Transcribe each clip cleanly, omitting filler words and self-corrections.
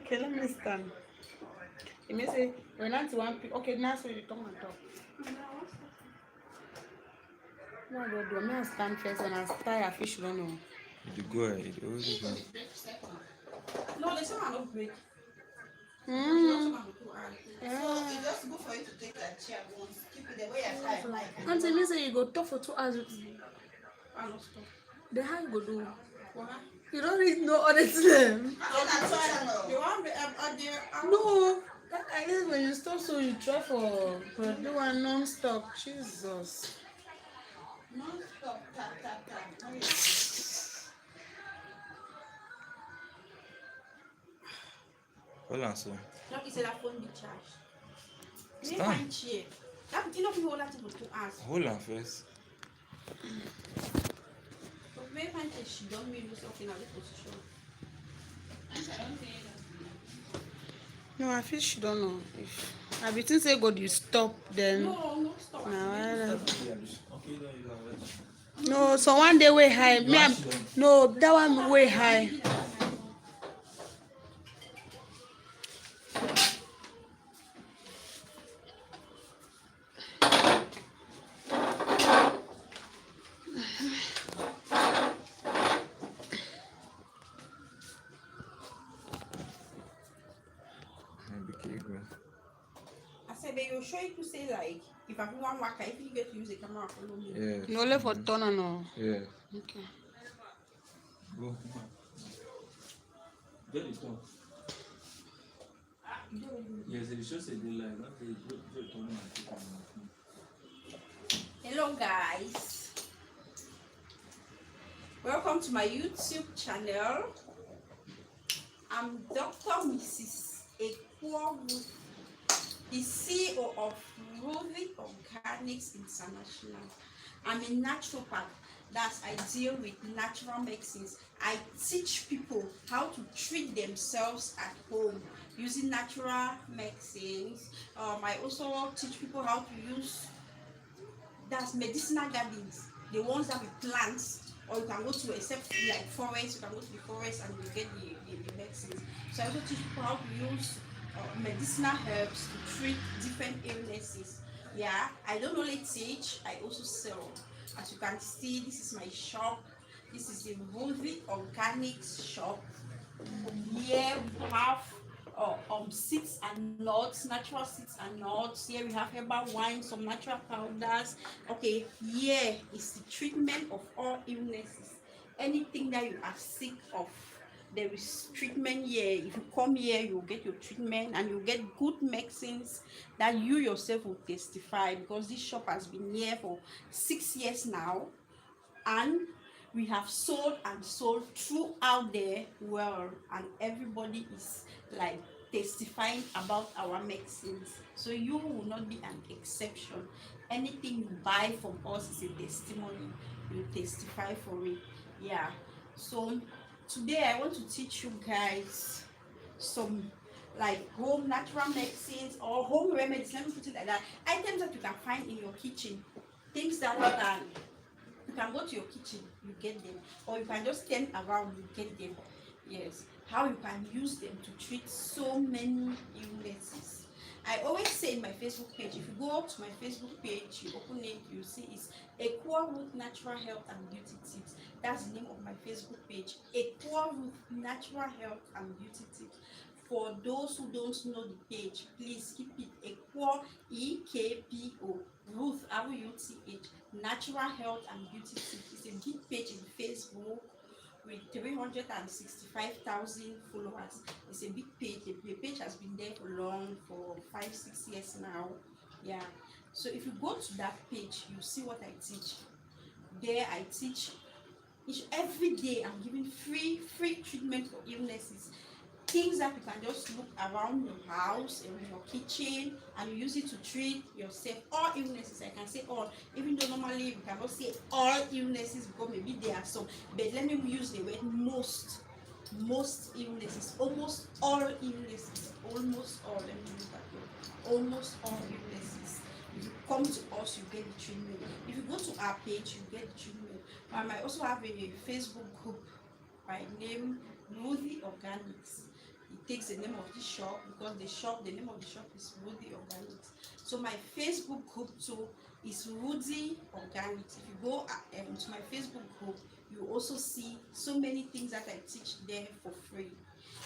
Okay, let me stand. You may say, we're not one people. Okay, now so you come and talk. No, I go do. Me, I stand first and I tie a fish, don't know. You go ahead. Always go. No, there's someone not break. Mm. So it's just good for you to take that chair once. Keep it the way you tie. Like, Auntie, me say you go talk for 2 hours. I don't stop. Then how you go do? Why? You don't really know all the time. You want me up there? No. I guess when you stop, so you try for do one non-stop. Jesus. Non-stop, tap, tap, tap. Hold on, sir. No, he said that phone be charged. You need Stand. find chair. That you know people hold that thing for 2 hours. Hold on first. But maybe find chair, she don't mean something in the position. No, I feel she don't know. If I be think say God you stop then. No, stop. No, so one day way high. Me, no, that one way high. I said, but you're sure you could say like, if I want work, if you get to use the camera, follow me. Yeah. No left for turn or no. Yeah. Okay. Go. Get it done. Yes, it's just a delay. Hello guys, welcome to my YouTube channel. I'm Dr. Mrs. Ekwo, the CEO of Ruby Organics International. I'm a naturopath. That's I deal with natural medicines. I teach people how to treat themselves at home using natural medicines. I also teach people how to use that's medicinal gardens, the ones that we plant, or you can go to except like forest, you can go to the forest and you get the medicines. So I also teach people how to use medicinal herbs to treat different illnesses. Yeah, I don't only teach, I also sell. As you can see, this is my shop. This is the Ruby Organics shop. Here we have seeds and nuts, natural seeds and nuts. Here we have herbal wine, some natural powders. Okay, here is the treatment of all illnesses. Anything that you are sick of, there is treatment here. If you come here, you'll get your treatment and you'll get good medicines that you yourself will testify, because this shop has been here for 6 years now, and we have sold and sold throughout the world, and everybody is like testifying about our medicines. So you will not be an exception. Anything you buy from us is a testimony. You testify for it. Yeah. So today I want to teach you guys some like home natural medicines or home remedies. Let me put it like that. Items that you can find in your kitchen. Things that you can go to your kitchen, you get them, or you can just turn around, you get them. Yes, how you can use them to treat so many illnesses. I always say in my Facebook page, if you go to my Facebook page, you open it, you see it's Ekwo Root Natural Health and Beauty Tips. That's the name of my Facebook page, Ekwo Root Natural Health and Beauty Tips. For those who don't know the page, please keep it Ekwo, EKPO, Ruth, RUTH, Natural Health and Beauty Tips. It's a big page in Facebook with 365,000 followers. It's a big page. The page has been there for 5-6 years now. Yeah. So if you go to that page, you see what I teach. There I teach every day. I'm giving free treatment for illnesses. Things that you can just look around your house and in your kitchen and you use it to treat yourself. All illnesses, I can say all, even though normally we cannot say all illnesses because maybe there are some, but let me use the word most illnesses, almost all illnesses, almost all, let me use that word, almost all illnesses. If you come to us, you get the treatment. If you go to our page, you get the treatment. I might also have a Facebook group by name Ruby Organics. It takes the name of the shop because the name of the shop is Rudy Organics. So my Facebook group too is Rudy Organics. If you go to my Facebook group, you also see so many things that I teach there for free.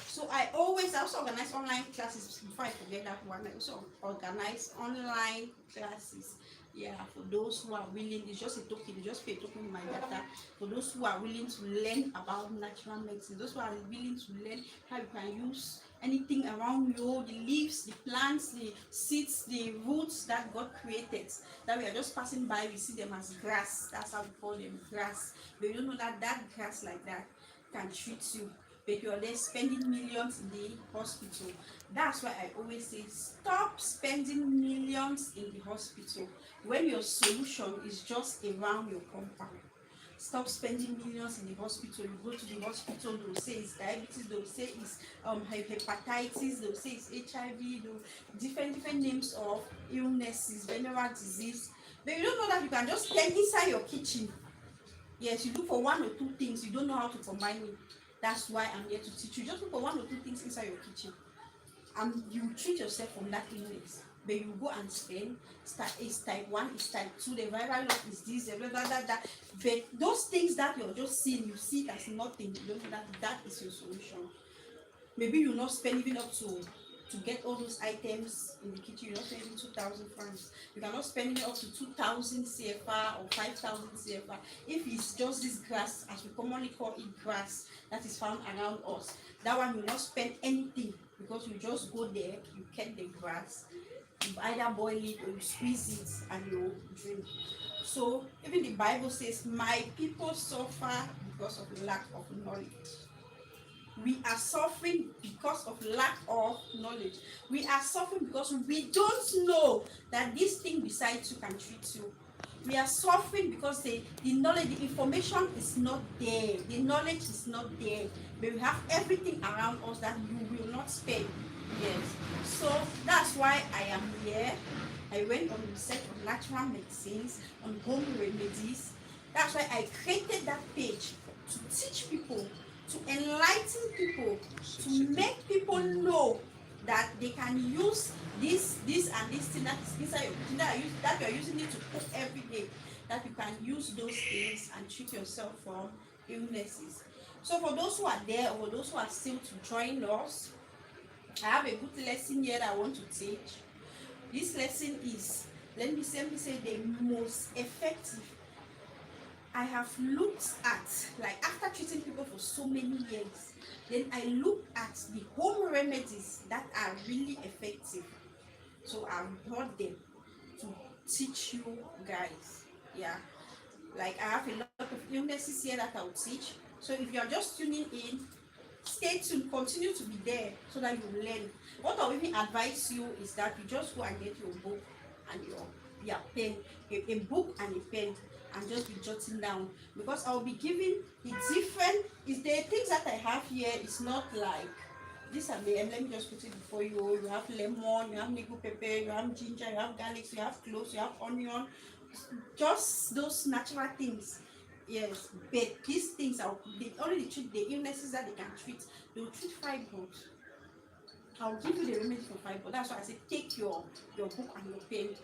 So I also organize online classes. Before I forget that one, I also organize online classes. Yeah, for those who are willing, it's just a token, you just pay a token in my data. For those who are willing to learn about natural medicine, those who are willing to learn how you can use anything around you, the leaves, the plants, the seeds, the roots that God created, that we are just passing by, we see them as grass. That's how we call them, grass. But you don't know that that grass like that can treat you, but you're there spending millions in the hospital. That's why I always say stop spending millions in the hospital when your solution is just around your compound. Stop spending millions in the hospital. You go to the hospital, they'll say it's diabetes, they'll say it's hepatitis, they'll say it's HIV, different names of illnesses, venereal disease. But you don't know that you can just stand inside your kitchen. Yes, you look for one or two things, you don't know how to combine it. That's why I'm here to teach you. Just look for one or two things inside your kitchen and you treat yourself from that illness. But you go and spend, it's type 1, it's type 2, the viral load is this, that. But those things that you're just seeing, you see it as nothing, you don't know that that is your solution. Maybe you're not spend even up to get all those items in the kitchen, you're not spending 2,000 francs. You cannot spend it up to 2,000 CFA or 5,000 CFA. If it's just this grass, as we commonly call it grass, that is found around us, that one you not spend anything because you just go there, you get the grass, you either boil it or you squeeze it and you drink. So even the Bible says, my people suffer because of lack of knowledge. We are suffering because of lack of knowledge. We are suffering because we don't know that this thing besides you can treat you. We are suffering because the knowledge, the information is not there. The knowledge is not there. But we have everything around us that you will not spend. Yes. So that's why I am here. I went on research on natural medicines, on home remedies. That's why I created that page to teach people, to enlighten people, to make people know that they can use this and this thing that is inside your kitchen that you are using it to cook every day, that you can use those things and treat yourself from illnesses. So for those who are there or those who are still to join us, I have a good lesson here that I want to teach. This lesson is, let me say the most effective. I have looked at, like after treating people for so many years, then I looked at the home remedies that are really effective. So I brought them to teach you guys. Yeah, like I have a lot of illnesses here that I'll teach. So if you're just tuning in, stay tuned, continue to be there so that you learn. What I'll even advise you is that you just go and get your book and your pen, a book and a pen, and just be jotting down, because I'll be giving the different, is the things that I have here is not like these are the, let me just put it before you. You have lemon, you have nickel pepper, you have ginger, you have garlic, you have cloves, you have onion, just those natural things. Yes, but these things are they only treat the illnesses that they can treat. They will treat fibroid. I'll give you the remedy for fibroid. That's why I say take your book and your pen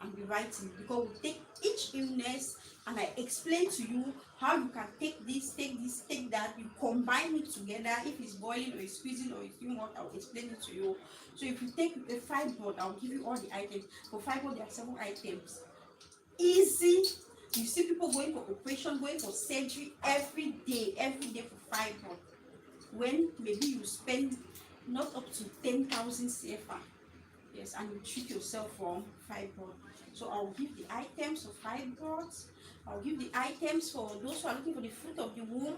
and be writing, because we take each illness and I explain to you how you can take this, take that, you combine it together. If it's boiling or it's squeezing or it's doing what, I'll explain it to you. So if you take a fibroid, I'll give you all the items. For fibroid, there are 7 items. Easy. You see people going for operation, going for surgery every day for fibroid. When maybe you spend not up to 10,000 CFA. Yes, and you treat yourself from fibroid. So I'll give the items of fibroids. I'll give the items for those who are looking for the fruit of the womb.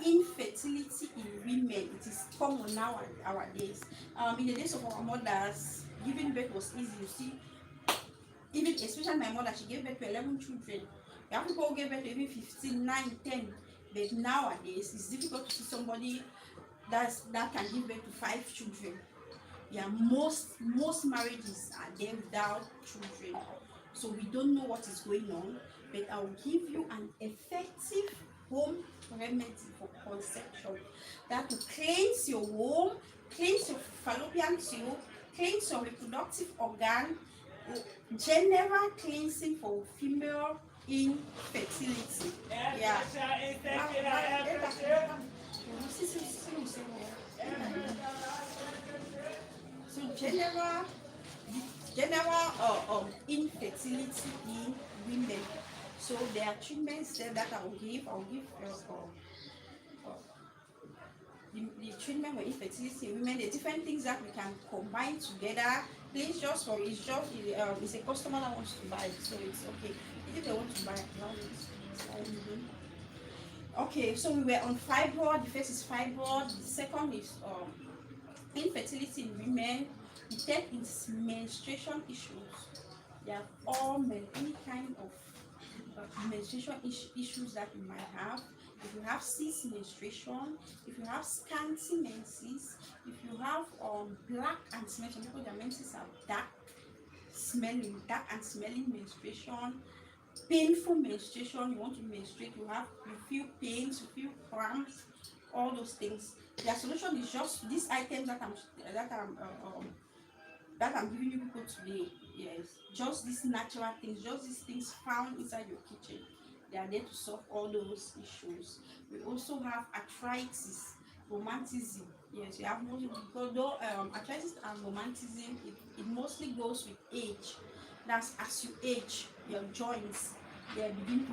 Infertility in women, it is common nowadays. In the days of our mothers, giving birth was easy. You see, even especially my mother, she gave birth to 11 children. You have people who gave birth to even 15, 9, 10. But nowadays, it's difficult to see somebody that can give birth to 5 children. Yeah, most marriages are there without children. So we don't know what is going on, but I will give you an effective home remedy for conception that will cleanse your womb, cleanse your fallopian tube, cleanse your reproductive organ, general cleansing for female infertility. Yeah. So general infertility in women. So there are treatments there that I will give. The treatment for infertility in women, the different things that we can combine together. Please, just for it's a customer that wants to buy, so it's okay. If they want to buy, okay. So we were on fibroid. The first is fibroid. The second is infertility in women. The third is menstruation issues. They are all any kind of menstruation issues that you might have. If you have cyst menstruation, if you have scanty menses, if you have black and smelling, people their menses are dark and smelling menstruation, painful menstruation, you want to menstruate, you feel pains, you feel cramps, all those things. Their solution is just these items that I'm giving you people today. Yes, just these natural things, just these things found inside your kitchen. They are there to solve all those issues. We also have arthritis, romantism. Yes, you have mostly because though arthritis and romantism, it mostly goes with age. That's as you age, your joints they begin to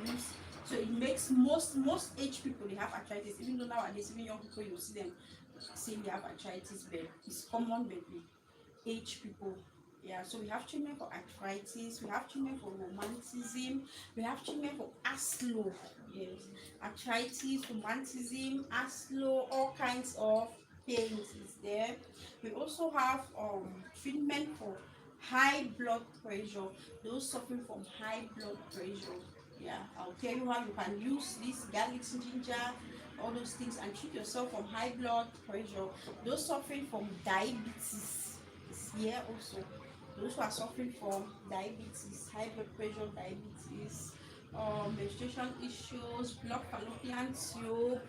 lose. So it makes most age people they have arthritis. Even though nowadays even young people you see them saying they have arthritis, but it's common with age people. Yeah, so we have treatment for arthritis, we have treatment for romantism, we have treatment for aslo. Yes, arthritis, romantism, aslo, all kinds of pains is there. We also have treatment for high blood pressure, those suffering from high blood pressure. Yeah, I'll tell you how you can use this garlic, ginger, all those things and treat yourself from high blood pressure. Those suffering from diabetes is here also. Those who are suffering from diabetes, high blood pressure, diabetes, menstruation issues, blocked fallopian tube,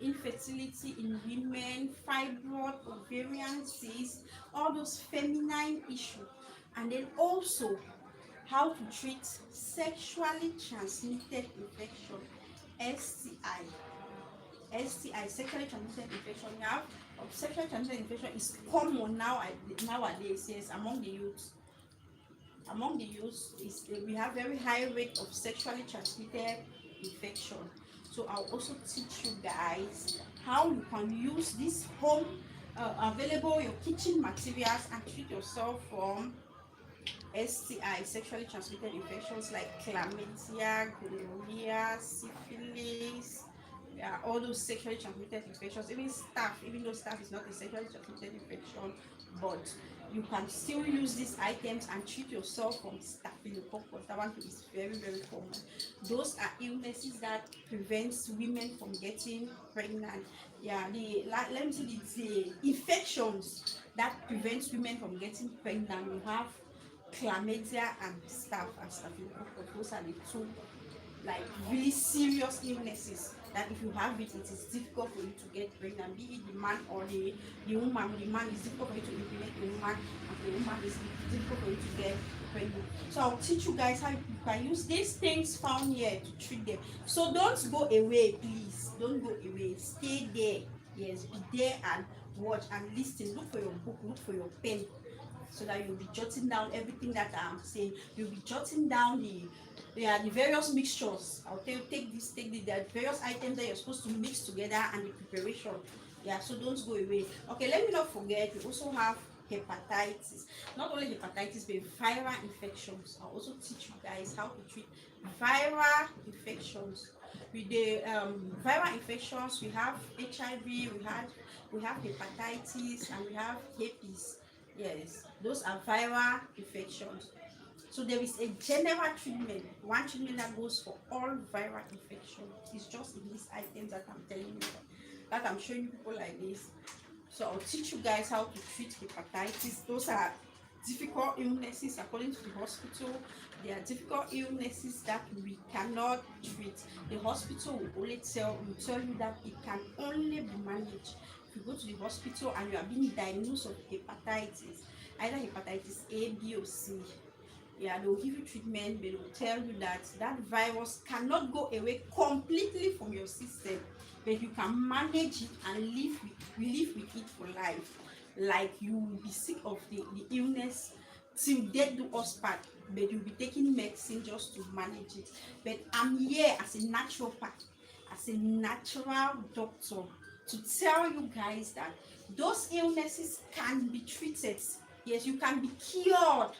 infertility in women, fibroid, ovarian cyst, all those feminine issues. And then also how to treat sexually transmitted infection, STI. STI, sexually transmitted infection. Now, sexually transmitted infection is common nowadays, yes, among the youth. Among the youth, we have very high rate of sexually transmitted infection. So I'll also teach you guys how you can use this home available your kitchen materials and treat yourself from STI, sexually transmitted infections like chlamydia, gonorrhea, syphilis, yeah, all those sexually transmitted infections, even staph, even though staph is not a sexually transmitted infection, but you can still use these items and treat yourself from staphylococcus. That one is very, very common. Those are illnesses that prevents women from getting pregnant. Yeah, let me see the infections that prevents women from getting pregnant. We have chlamydia and staphylococcus. Those are the two like really serious illnesses that if you have it, it is difficult for you to get pregnant, be it the man or the woman. The man is difficult for you to impregnate the woman, and the woman is difficult for you to get pregnant. So I'll teach you guys how you can use these things found here to treat them. So don't go away, please. Don't go away. Stay there. Yes, be there and watch and listen. Look for your book, look for your pen, so that you'll be jotting down everything that I'm saying. You'll be jotting down the various mixtures. I'll tell you, take the various items that you're supposed to mix together and the preparation. Yeah, so don't go away. Okay, let me not forget, we also have hepatitis. Not only hepatitis, but viral infections. I'll also teach you guys how to treat viral infections. With the viral infections, we have HIV, we have hepatitis, and we have herpes. Yes, those are viral infections. So there is a general treatment, one treatment that goes for all viral infection. It's just in these items that I'm telling you, that I'm showing you people like this. So I'll teach you guys how to treat hepatitis. Those are difficult illnesses according to the hospital. They are difficult illnesses that we cannot treat. The hospital will tell you that it can only be managed if you go to the hospital and you are being diagnosed with hepatitis, either hepatitis A, B, or C, yeah, they'll give you treatment, but they'll tell you that that virus cannot go away completely from your system, but you can manage it and live with it for life. Like you will be sick of the illness till death do us part, but you'll be taking medicine just to manage it. But I'm here as a naturopath, as a natural doctor, to tell you guys that those illnesses can be treated. Yes, you can be cured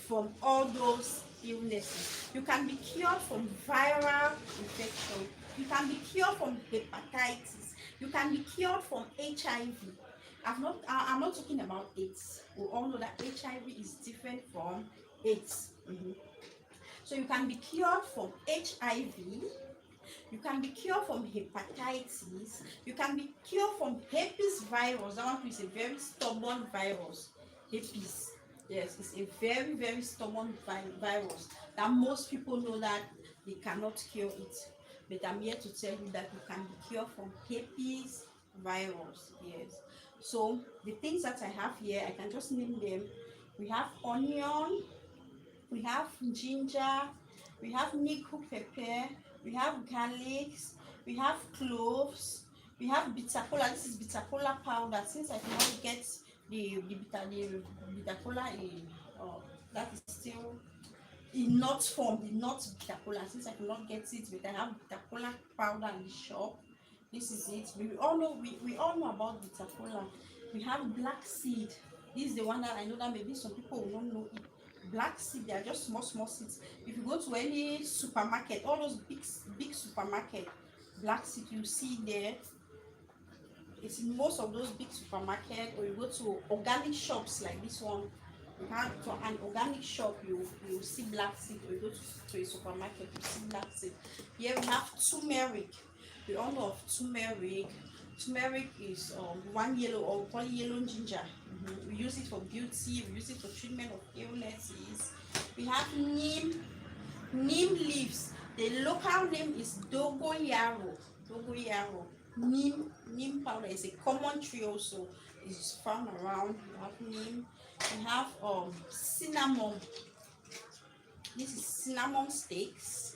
from all those illnesses. You can be cured from viral infection. You can be cured from hepatitis. You can be cured from HIV. I'm not talking about AIDS. We all know that HIV is different from AIDS. So you can be cured from HIV. You can be cured from hepatitis. You can be cured from herpes virus. That one is a very stubborn virus. Herpes. Yes, it's a very, very stubborn virus that most people know that they cannot cure it. But I'm here to tell you that you can be cured from herpes virus. Yes. So the things that I have here, I can just name them. We have onion, we have ginger, we have nickel pepper, we have garlic, we have cloves, we have bitter cola. This is bitter cola powder. Since I cannot get the bitter cola in that is still in nut form, the nut bitter cola. Since I cannot get it, but I have bitter cola powder in the shop. This is it. We all know about bitter cola. We have black seed. This is the one that I know that maybe some people will not know it. Black seed, they are just small seeds. If you go to any supermarket, all those big supermarket, black seed you see there, it's in most of those big supermarket. Or you go to organic shops like this one, you have to an organic shop, you see black seed. Or you go to a supermarket, you see black seed. Here we have turmeric. We all know of turmeric. Turmeric is one yellow, or we call it yellow ginger. We use it for beauty. We use it for treatment of illnesses. We have neem leaves. The local name is dogoyaro. Neem powder is a common tree also. It's found around. We have neem. We have cinnamon. This is cinnamon sticks.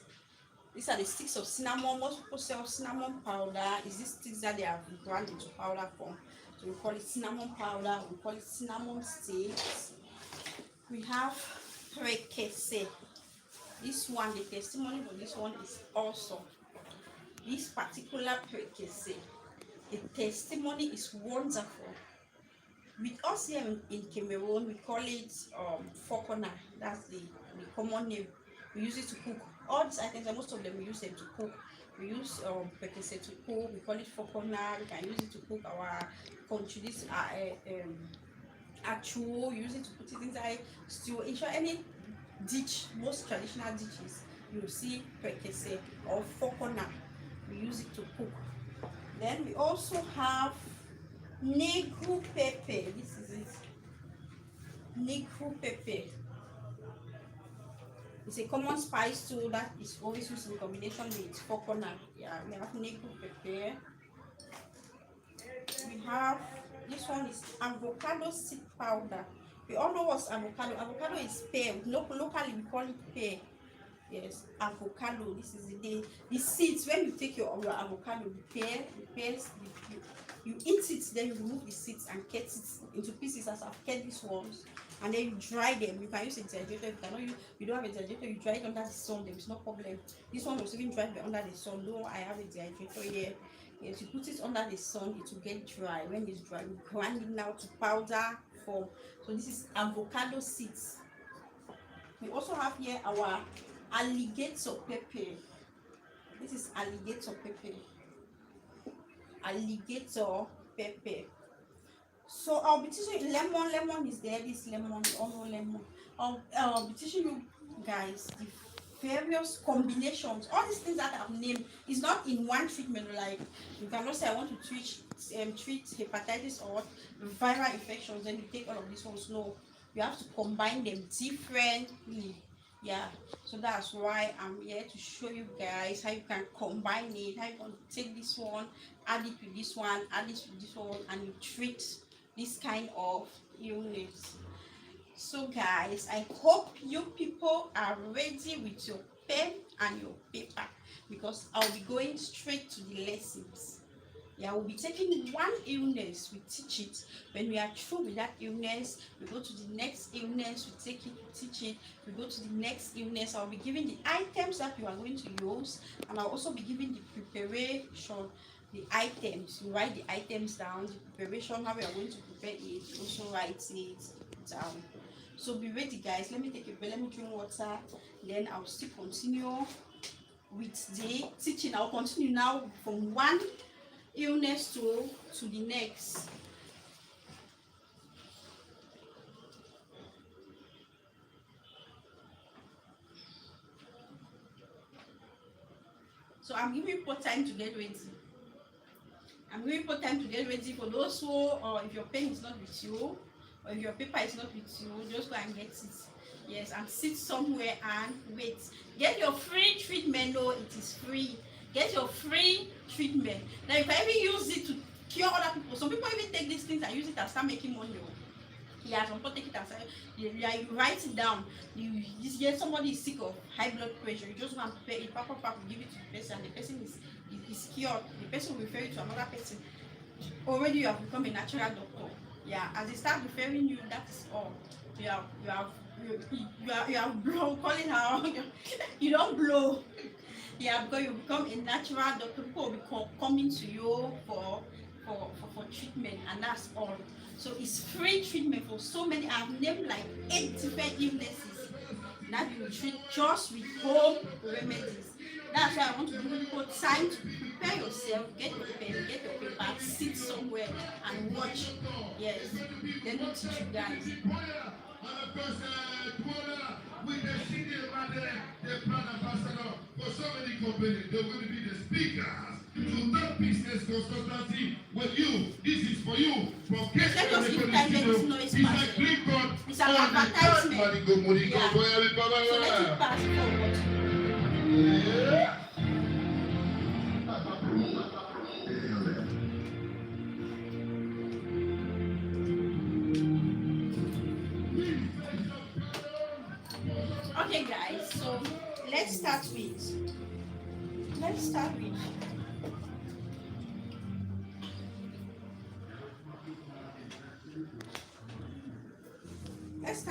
These are the sticks of cinnamon. Most people sell cinnamon powder. Is these sticks that they have ground into powder form. So we call it cinnamon powder. We call it cinnamon sticks. We have prekese. This one, the testimony for this one is awesome. This particular prekese, the testimony is wonderful. With us here in Cameroon, we call it fokona. That's the common name. We use it to cook. All these items, and most of them we use them to cook. We use prekese to cook. We call it fokona. We can use it to cook our country. This achu. Use it to put it inside stew. In short, any dish, most traditional dishes, you see prekese or fokona. We use it to cook. Then we also have negru pepper. This is it. Negru pepper. It's a common spice too that is always used in combination with coconut. Yeah, we have negru pepper. We have this one is avocado seed powder. We all know what's avocado. Avocado is pear. Locally we call it pear. Yes, avocado. This is the seeds. When you take your avocado, the pears, you eat it, then you remove the seeds and cut it into pieces as I've cut these ones, and then you dry them. You can use a dehydrator. If you don't have a dehydrator, you dry it under the sun. There is no problem. This one was even dried under the sun. Though I have a dehydrator here. Yes, you put it under the sun, it will get dry. When it's dry, you grind it now to powder form. So this is avocado seeds. We also have here our alligator pepper. This is alligator pepper. Alligator pepper. So I'll be teaching you lemon is there. This lemon, all lemon. I'll be teaching you guys the various combinations. All these things that I've named is not in one treatment. Like you cannot say I want to treat hepatitis or viral infections, then you take all of these ones. No, you have to combine them differently. Yeah, so that's why I'm here to show you guys how you can combine it, how you can take this one, add it with this one, add this with this one, and you treat this kind of illness. So guys, I hope you people are ready with your pen and your paper, because I'll be going straight to the lessons. Yeah, we'll be taking one illness, we teach it. When we are through with that illness, we go to the next illness, we take it, we teach it. We go to the next illness. I'll be giving the items that you are going to use, and I'll also be giving the preparation, the items. You write the items down, the preparation, how we are going to prepare it, you also write it down. So be ready, guys. Let me take a break, let me drink water, then I'll still continue with the teaching. I'll continue now from one illness to the next. So I'm giving people time to get ready. I'm giving people time to get ready. For those who, or if your pen is not with you, or if your paper is not with you, just go and get it. Yes, and sit somewhere and wait. Get your free treatment. No, it is free. Get your free treatment. Now you can even use it to cure other people. Some people even take these things and use it and start making money. Yeah, some people take it as you write it down. This year somebody is sick of high blood pressure. You just go and prepare it, give it to the person, and the person is cured. The person will refer you to another person. Already you have become a natural doctor. Yeah, as they start referring you, that is all. You have blow, calling her. You don't blow. Yeah, because you become a natural doctor. People will be coming to you for treatment, and that's all. So it's free treatment for so many. I've named like 8 different illnesses that you will treat just with home remedies. That's why I want to give people time to prepare yourself, get your pen, get your paper, sit somewhere and watch. Yes, then we'll teach you guys. With the city the plan ambassador for so many companies, they're going to be the speakers to that business consultancy with you. This is for you. From it's like Lincoln. It's an advertisement. Yeah. So let it pass forward. Yeah. Okay guys, so let's start with let's start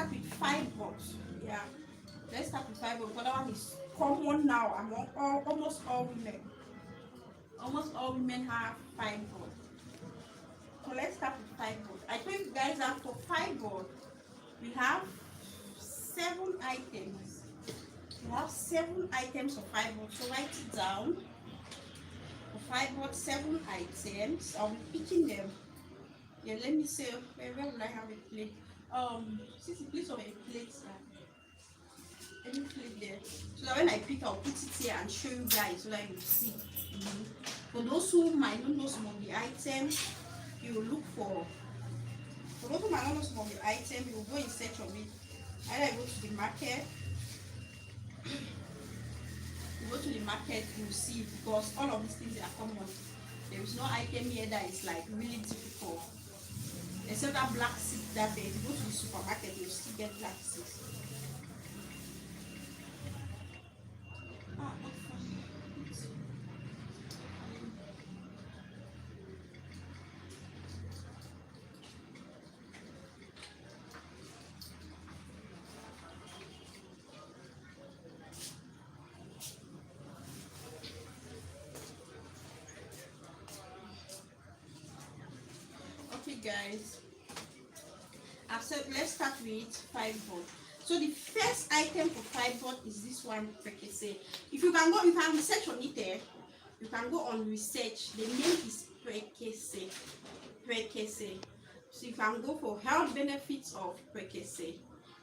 with fibroids. Yeah, let's start with fibroids. That one is common now among almost all women. Almost all women have fibroids. So let's start with fibroids. I told you guys that for fibroid we have 7 items. We have 7 items of fibroid. So write it down. For fibroid, 7 items. I'll be picking them. Yeah, let me say where will I have a plate? Since it please of a plate, let me plate there. So that when I pick, I'll put it here and show you guys so that you see. For those who might not know some of the items, you will look for. For those who might not know some of the items, you will go in search of it. Either go to the market. You go to the market, you will see, because all of these things are common. There is no item here that is like really difficult. Except that black seed that day. If you go to the supermarket, you still get black seeds. Okay guys, let's start with fibroid. So the first item for fibroid is this one, pregnancy. If you can go, you can research on it there. You can go on research. The name is pregnancy. So you can go for health benefits of pregnancy,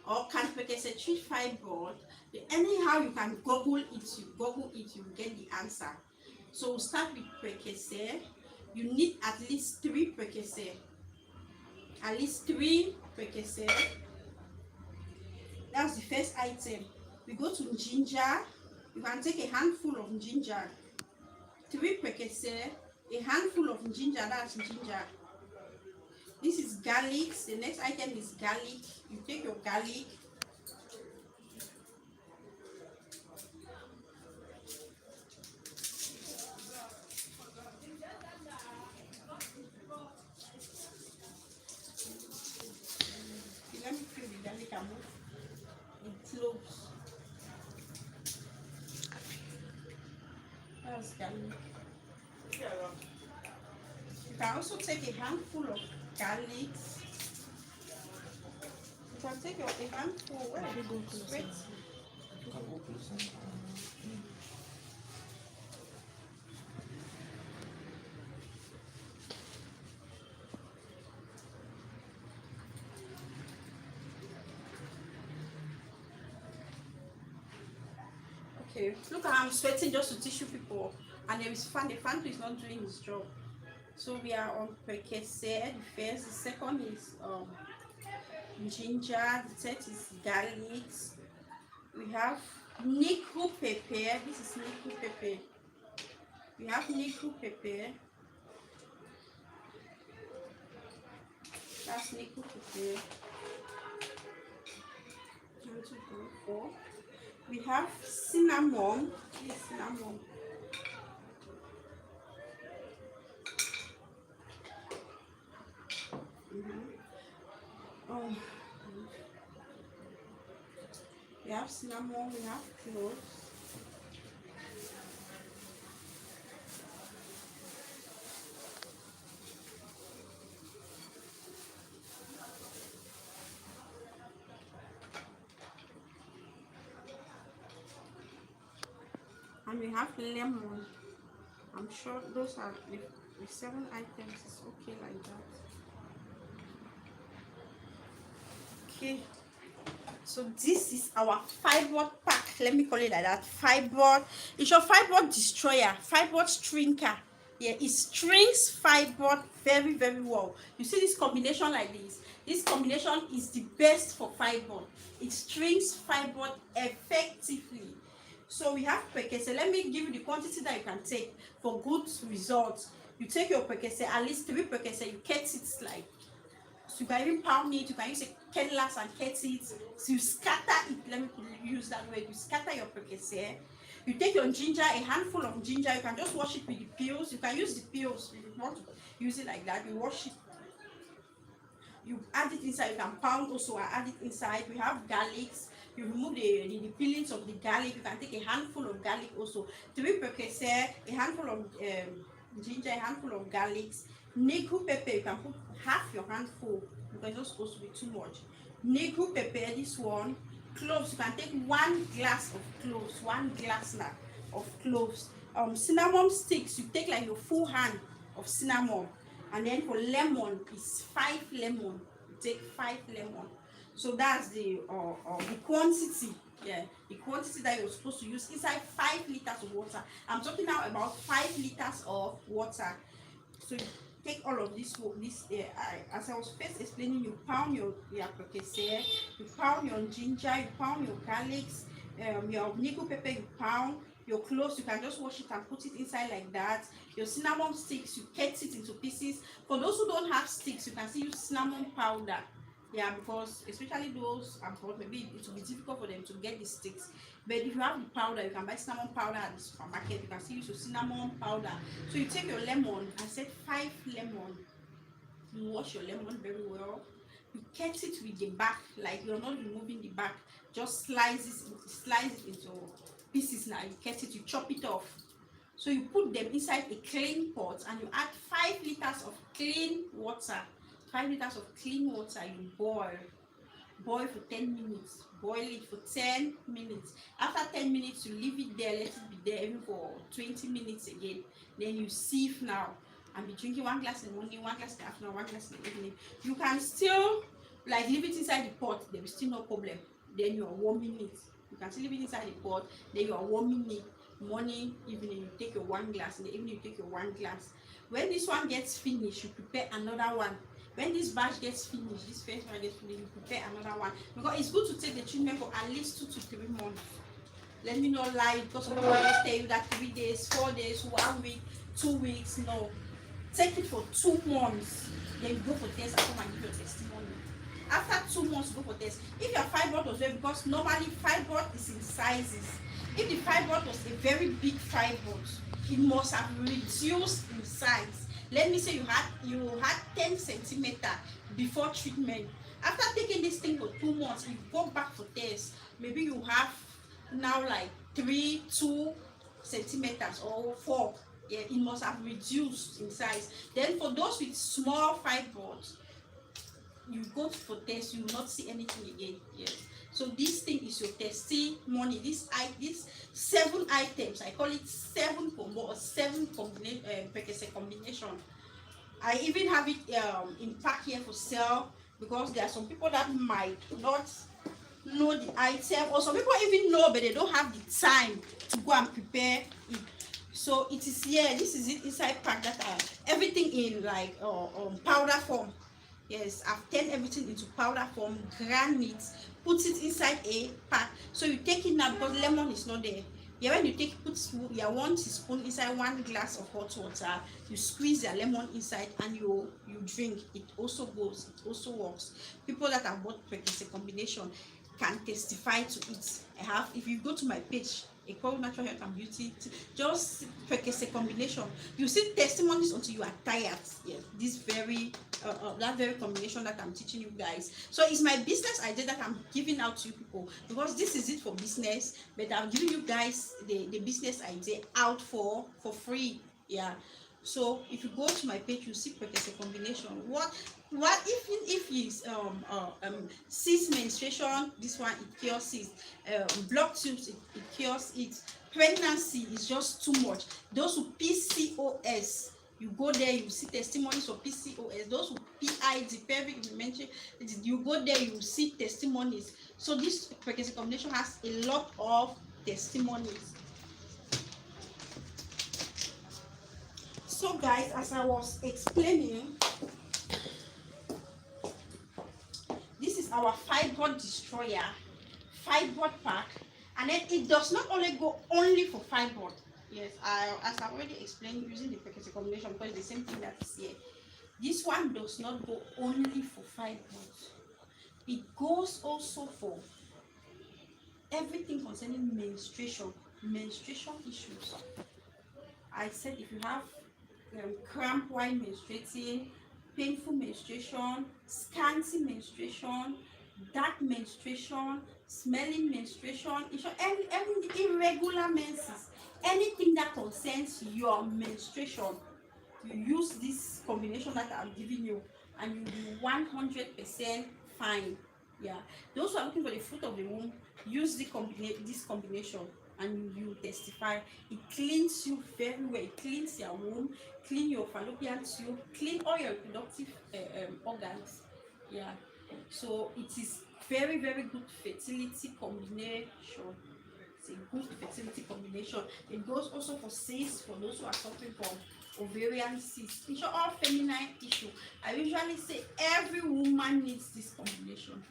or can pregnancy treat fibroid. Anyhow you can Google it. You get the answer. So we'll start with pregnancy. You need at least 3 pregnancy. At least 3 pregnancy. That's the first item. We go to ginger. You can take a handful of ginger. 3 pekese, a handful of ginger, that's ginger. This is garlic. The next item is garlic. You take your garlic. Okay, let me fill the garlic and move the cloves. That's garlic. You can also take a handful of garlic. You can take a handful. Where If you go it's closer. wet. You can go closer. Okay, look how I'm sweating just to teach you people. And there is fan. The fan is not doing his job. So we are on pekese. The first, the second is ginger. The third is garlic. We have nickel pepper. This is nickel pepper. We have nickel pepper. That's nickel pepper. 1, 2, 3, 4. We have cinnamon. This is cinnamon. We have cinnamon. We have cloves. And we have lemon. I'm sure those are the 7 items. It's okay like that. Okay. So this is our fibroid pack. Let me call it like that. Fibroid. It's your fibroid destroyer. Fibroid shrinker. Yeah, it strings fibroid very, very well. You see this combination like this. This combination is the best for fibroid. It strings fibroid effectively. So we have pekese. Let me give you the quantity that you can take for good results. You take your pekese, at least 3 pekese. You cut it like. So you can even pound it. You can use a cutlass and cut it. So you scatter it. Let me use that word. You scatter your pekese. You take your ginger, a handful of ginger. You can just wash it with the peels. You can use the peels if you want to use it like that. You wash it. You add it inside. You can pound also and add it inside. We have garlics. You remove the peelings of the garlic. You can take a handful of garlic also. 3 pekese, a handful of ginger, a handful of garlics. Nickel pepper, you can put half your handful because it's not supposed to be too much. Nickel pepper, this one. Cloves, you can take 1 glass of cloves, 1 glass now of cloves. Cinnamon sticks, you take like your full hand of cinnamon. And then for lemon, it's 5 lemon. You take 5 lemon. So that's the quantity. Yeah, the quantity that you're supposed to use inside 5 liters of water. I'm talking now about 5 liters of water. So you take all of this as I was first explaining, you pound your pekese, you pound your ginger, you pound your garlics, your nickel pepper, you pound your cloves. You can just wash it and put it inside like that. Your cinnamon sticks, you cut it into pieces. For those who don't have sticks, you can still use cinnamon powder. Yeah, because especially those abroad, maybe it will be difficult for them to get the sticks. But if you have the powder, you can buy cinnamon powder at the supermarket. You can still use your cinnamon powder. So you take your lemon. I said 5 lemon. You wash your lemon very well. You cut it with the back, like you're not removing the back. Just slice it into pieces. Now you cut it, you chop it off. So you put them inside a clean pot and you add 5 liters of clean water. 5 liters of clean water. You boil for 10 minutes. Boil it for 10 minutes. After 10 minutes, you leave it there. Let it be there even for 20 minutes again. Then you sieve now and be drinking 1 glass in the morning, 1 glass in the afternoon, 1 glass in the evening. You can still like leave it inside the pot. There is still no problem. Then you are warming it. You can still leave it inside the pot. Then you are warming it. Morning, evening, you take your 1 glass. In the evening, you take your 1 glass. When this one gets finished, you prepare another one. When this batch gets finished, this first one gets finished, you prepare another one, because it's good to take the treatment for at least 2 to 3 months. Let me not lie, because some people just tell you that 3 days, 4 days, 1 week, 2 weeks. No, take it for 2 months, then you go for test and come and give your testimony. After 2 months, go for test. If your fibroid was there, because normally fibroid is in sizes. If the fibroid was a very big fibroid, it must have reduced in size. Let me say you had 10 centimeter before treatment. After taking this thing for 2 months, you go back for test. Maybe you have now like 2 centimeters or 4. Yeah, it must have reduced in size. Then for those with small fibroids, you go for test, you will not see anything again. Yes. So this thing is your testimony. This 7 items, I call it 7 combo or 7 combination. I even have it in pack here for sale, because there are some people that might not know the item, or some people even know but they don't have the time to go and prepare it. So it is here. This is it inside pack, that everything in like powder form. Yes, I've turned everything into powder form, grind it, put it inside a pack. So you take it now, because lemon is not there. Yeah, when you put 1 teaspoon inside 1 glass of hot water, you squeeze your lemon inside and you drink. It also goes, it also works. People that have bought pregnancy combination can testify to it. If you go to my page, Equal Natural Health and Beauty, just pregnancy combination, you see testimonies until you are tired. Yes, this very that very combination that I'm teaching you guys. So it's my business idea that I'm giving out to you people, because this is it for business, but I'm giving you guys the business idea out for free. Yeah. So if you go to my page, you see pregnancy combination. What if it's cyst menstruation, this one it cures cyst. Block tubes, it cures it. Pregnancy is just too much. Those with PCOS, you go there, you see testimonies of PCOS. Those with PID, pelvic inflammatory, you go there, you see testimonies. So this pregnancy combination has a lot of testimonies. So guys, as I was explaining, this is our fibroid destroyer, fibroid pack, and then it does not only go only for fibroid. Yes, as I've already explained, using the pregnancy combination, because it's the same thing that is here. This one does not go only for fibroid. It goes also for everything concerning menstruation issues. I said if you have cramp while menstruating, painful menstruation, scanty menstruation, dark menstruation, smelling menstruation, any irregular menses, anything that concerns your menstruation, you use this combination that I'm giving you, and you'll be 100% fine. Yeah, those who are looking for the fruit of the womb, use this combination, and you testify. It cleans you very well. It cleans your womb, clean your fallopian tube, clean all your reproductive organs. Yeah, so it is very good fertility combination. It's a good fertility combination. It goes also for cysts, for those who are suffering from overian cyst. It's all feminine issue. I usually say every woman needs this combination.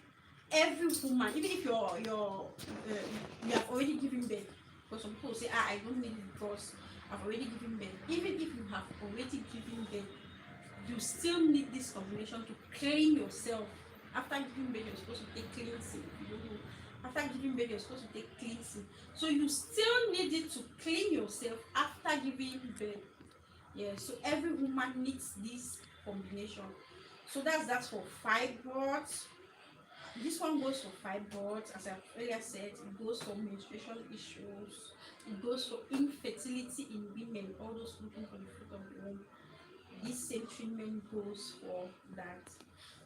Every woman, even if you have already given birth, because some people say, I don't need it because I've already given birth. Even if you have already given birth, you still need this combination to clean yourself. After giving birth, you're supposed to take cleansing. You don't know. After giving birth, you're supposed to take cleansing. So you still need it to clean yourself after giving birth. Yeah, so every woman needs this combination. So that's for fibroids. This one goes for fibroids, as I earlier said. It goes for menstruation issues. It goes for infertility in women, all those looking for the fruit of the womb. This same treatment goes for that.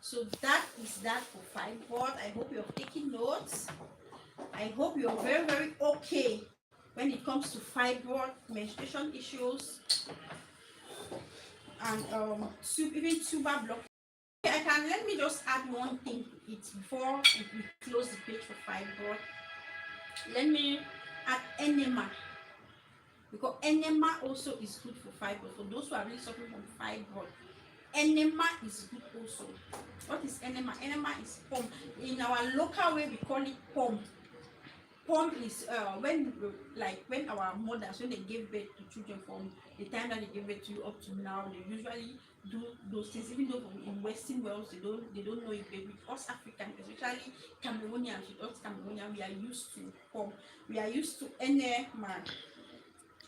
So that is that for fibroid. I hope you're taking notes. I hope you're very okay when it comes to fibroid, menstruation issues, and even tuber block. Okay, let me just add one thing to it before we close the page for fibroid. Let me add enema, because enema also is good for fibroid, for those who are really suffering from fibroid. Enema is good also. What is enema? Enema is pump. In our local way, we call it pump. Pump is when like when our mothers, when they give birth to children, from the time that they give birth to you up to now, they usually do those things. Even though in Western worlds they don't know it, but with us Africans, especially Cameroonians, with us Cameroonians, we are used to pump. We are used to enema.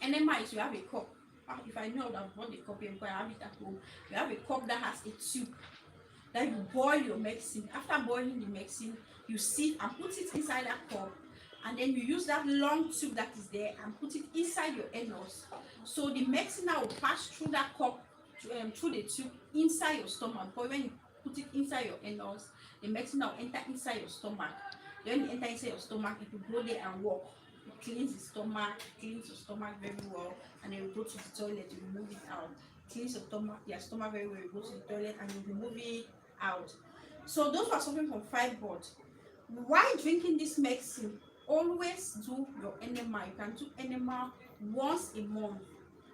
Enema is you have a cup. If I know that I've bought the cup here, because I have it at home, you have a cup that has a tube that you boil your medicine. After boiling the medicine, you sieve and put it inside that cup, and then you use that long tube that is there and put it inside your anus. So the medicine now will pass through that cup, through the tube inside your stomach. But when you put it inside your anus, the medicine now enter inside your stomach. Then it enter inside your stomach, it will go there and work. It cleans the stomach, cleans your stomach very well, and then you go to the toilet, you remove it out. Cleans your stomach very well, you go to the toilet and you remove it out. So those who are suffering from fibroid, while drinking this medicine, always do your enema. You can do enema once a month.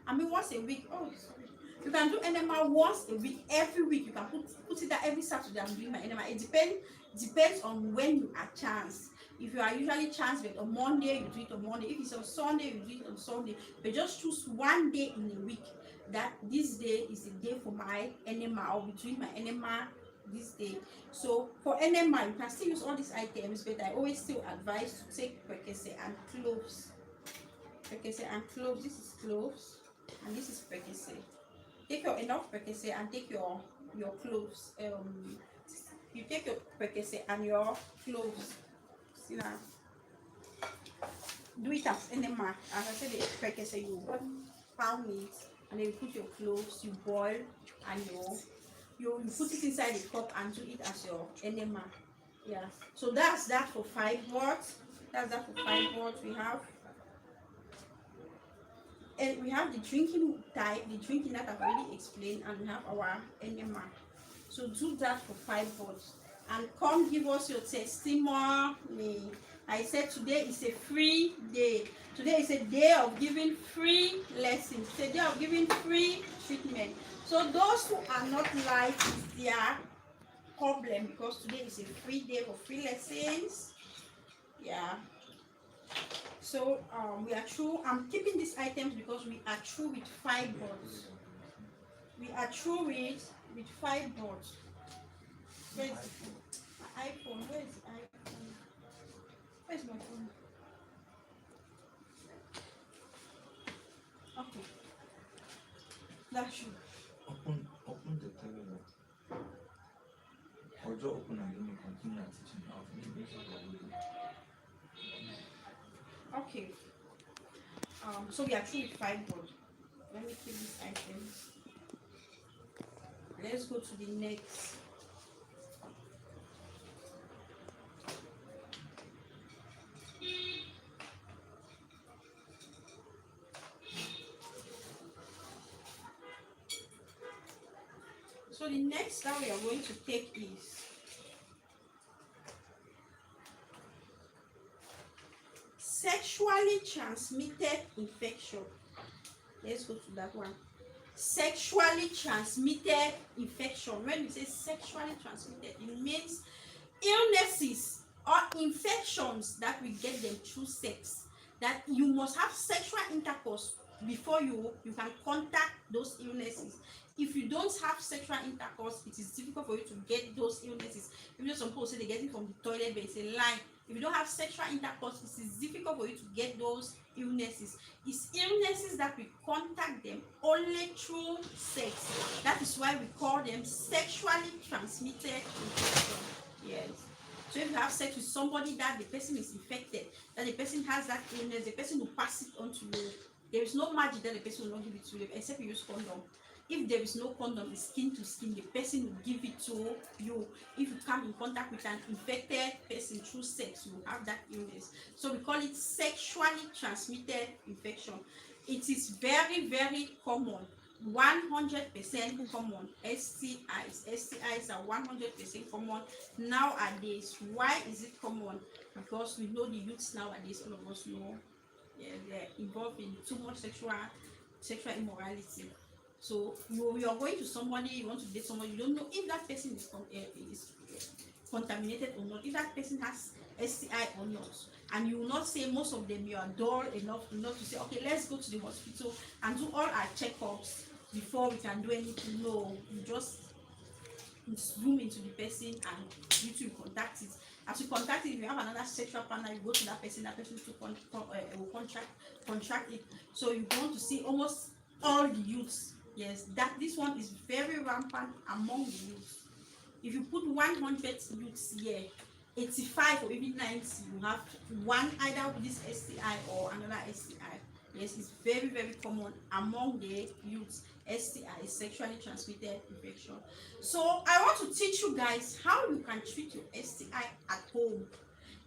I mean once a week. Oh, sorry. You can do enema once a week. Every week you can put it that every Saturday I'm doing my enema. It depends on when you are chanced. If you are usually chanced with on Monday, you do it on Monday. If it's on Sunday, you do it on Sunday. But just choose one day in a week that this day is the day for my enema. I'll be doing my enema this day. So for enema, you can still use all these items, but I always still advise to take prekese and cloves. Prekese and cloves. This is cloves, and this is prekese. Take your enough prekese and take your cloves. You take your prekese and your cloves. See now. Do it as enema. As I said, the prekese you pound it, and then you put your cloves, you boil, and you put it inside the cup and do it as your enema. Yeah. So that's that for fibroid. That's that for fibroid. We have the drinking type, the drinking that I've already explained, and we have our enema. So do that for fibroid, and come give us your testimony. I said today is a free day. Today is a day of giving free lessons. It's a day of giving free treatment. So those who are not live is their problem, because today is a free day for free lessons. Yeah. So we are through. I'm keeping these items because we are through with fibroids. We are through with fibroids. Where's my iPhone? Where is the iPhone? Where's my phone? Okay. That should. Open the terminal. Or just open and then you continue teaching out. Okay. So we are through with fibroid. Let me keep these items. Let's go to the next. So the next that we are going to take is sexually transmitted infection. Let's go to that one. Sexually transmitted infection. When we say sexually transmitted, it means illnesses or infections that we get them through sex. That you must have sexual intercourse before you can contact those illnesses. If you don't have sexual intercourse, it is difficult for you to get those illnesses. Even though some people say they get it from the toilet, but it's a lie. If you don't have sexual intercourse, it is difficult for you to get those illnesses. It's illnesses that we contact them only through sex. That is why we call them sexually transmitted infection. Yes. So if you have sex with somebody that the person is infected, that the person has that illness, the person will pass it on to you. There is no magic that the person will not give it to you, except you use condom. If there is no condom, it's skin to skin, the person will give it to you. If you come in contact with an infected person through sex, you will have that illness. So we call it sexually transmitted infection. It is very, very common. 100% common. STIs are 100% common nowadays. Why is it common? Because we know the youths nowadays, all of us know, they're involved in too much sexual immorality. So you're going to somebody, you want to date somebody, you don't know if that person is contaminated or not, if that person has STI or not, and you will not say, most of them, you are dull enough to say, okay, let's go to the hospital and do all our checkups before we can do anything. No, you just zoom into the person and you two contact it. As you contact it, if you have another sexual partner, you go to that person to will contract it. So you want to see almost all the youths. Yes, that this one is very rampant among the youths. If you put 100 youths here, 85 or even 90, you have one either with this STI or another STI. Yes, it's very, very common among the youths. STI is sexually transmitted infection. So I want to teach you guys how you can treat your STI at home.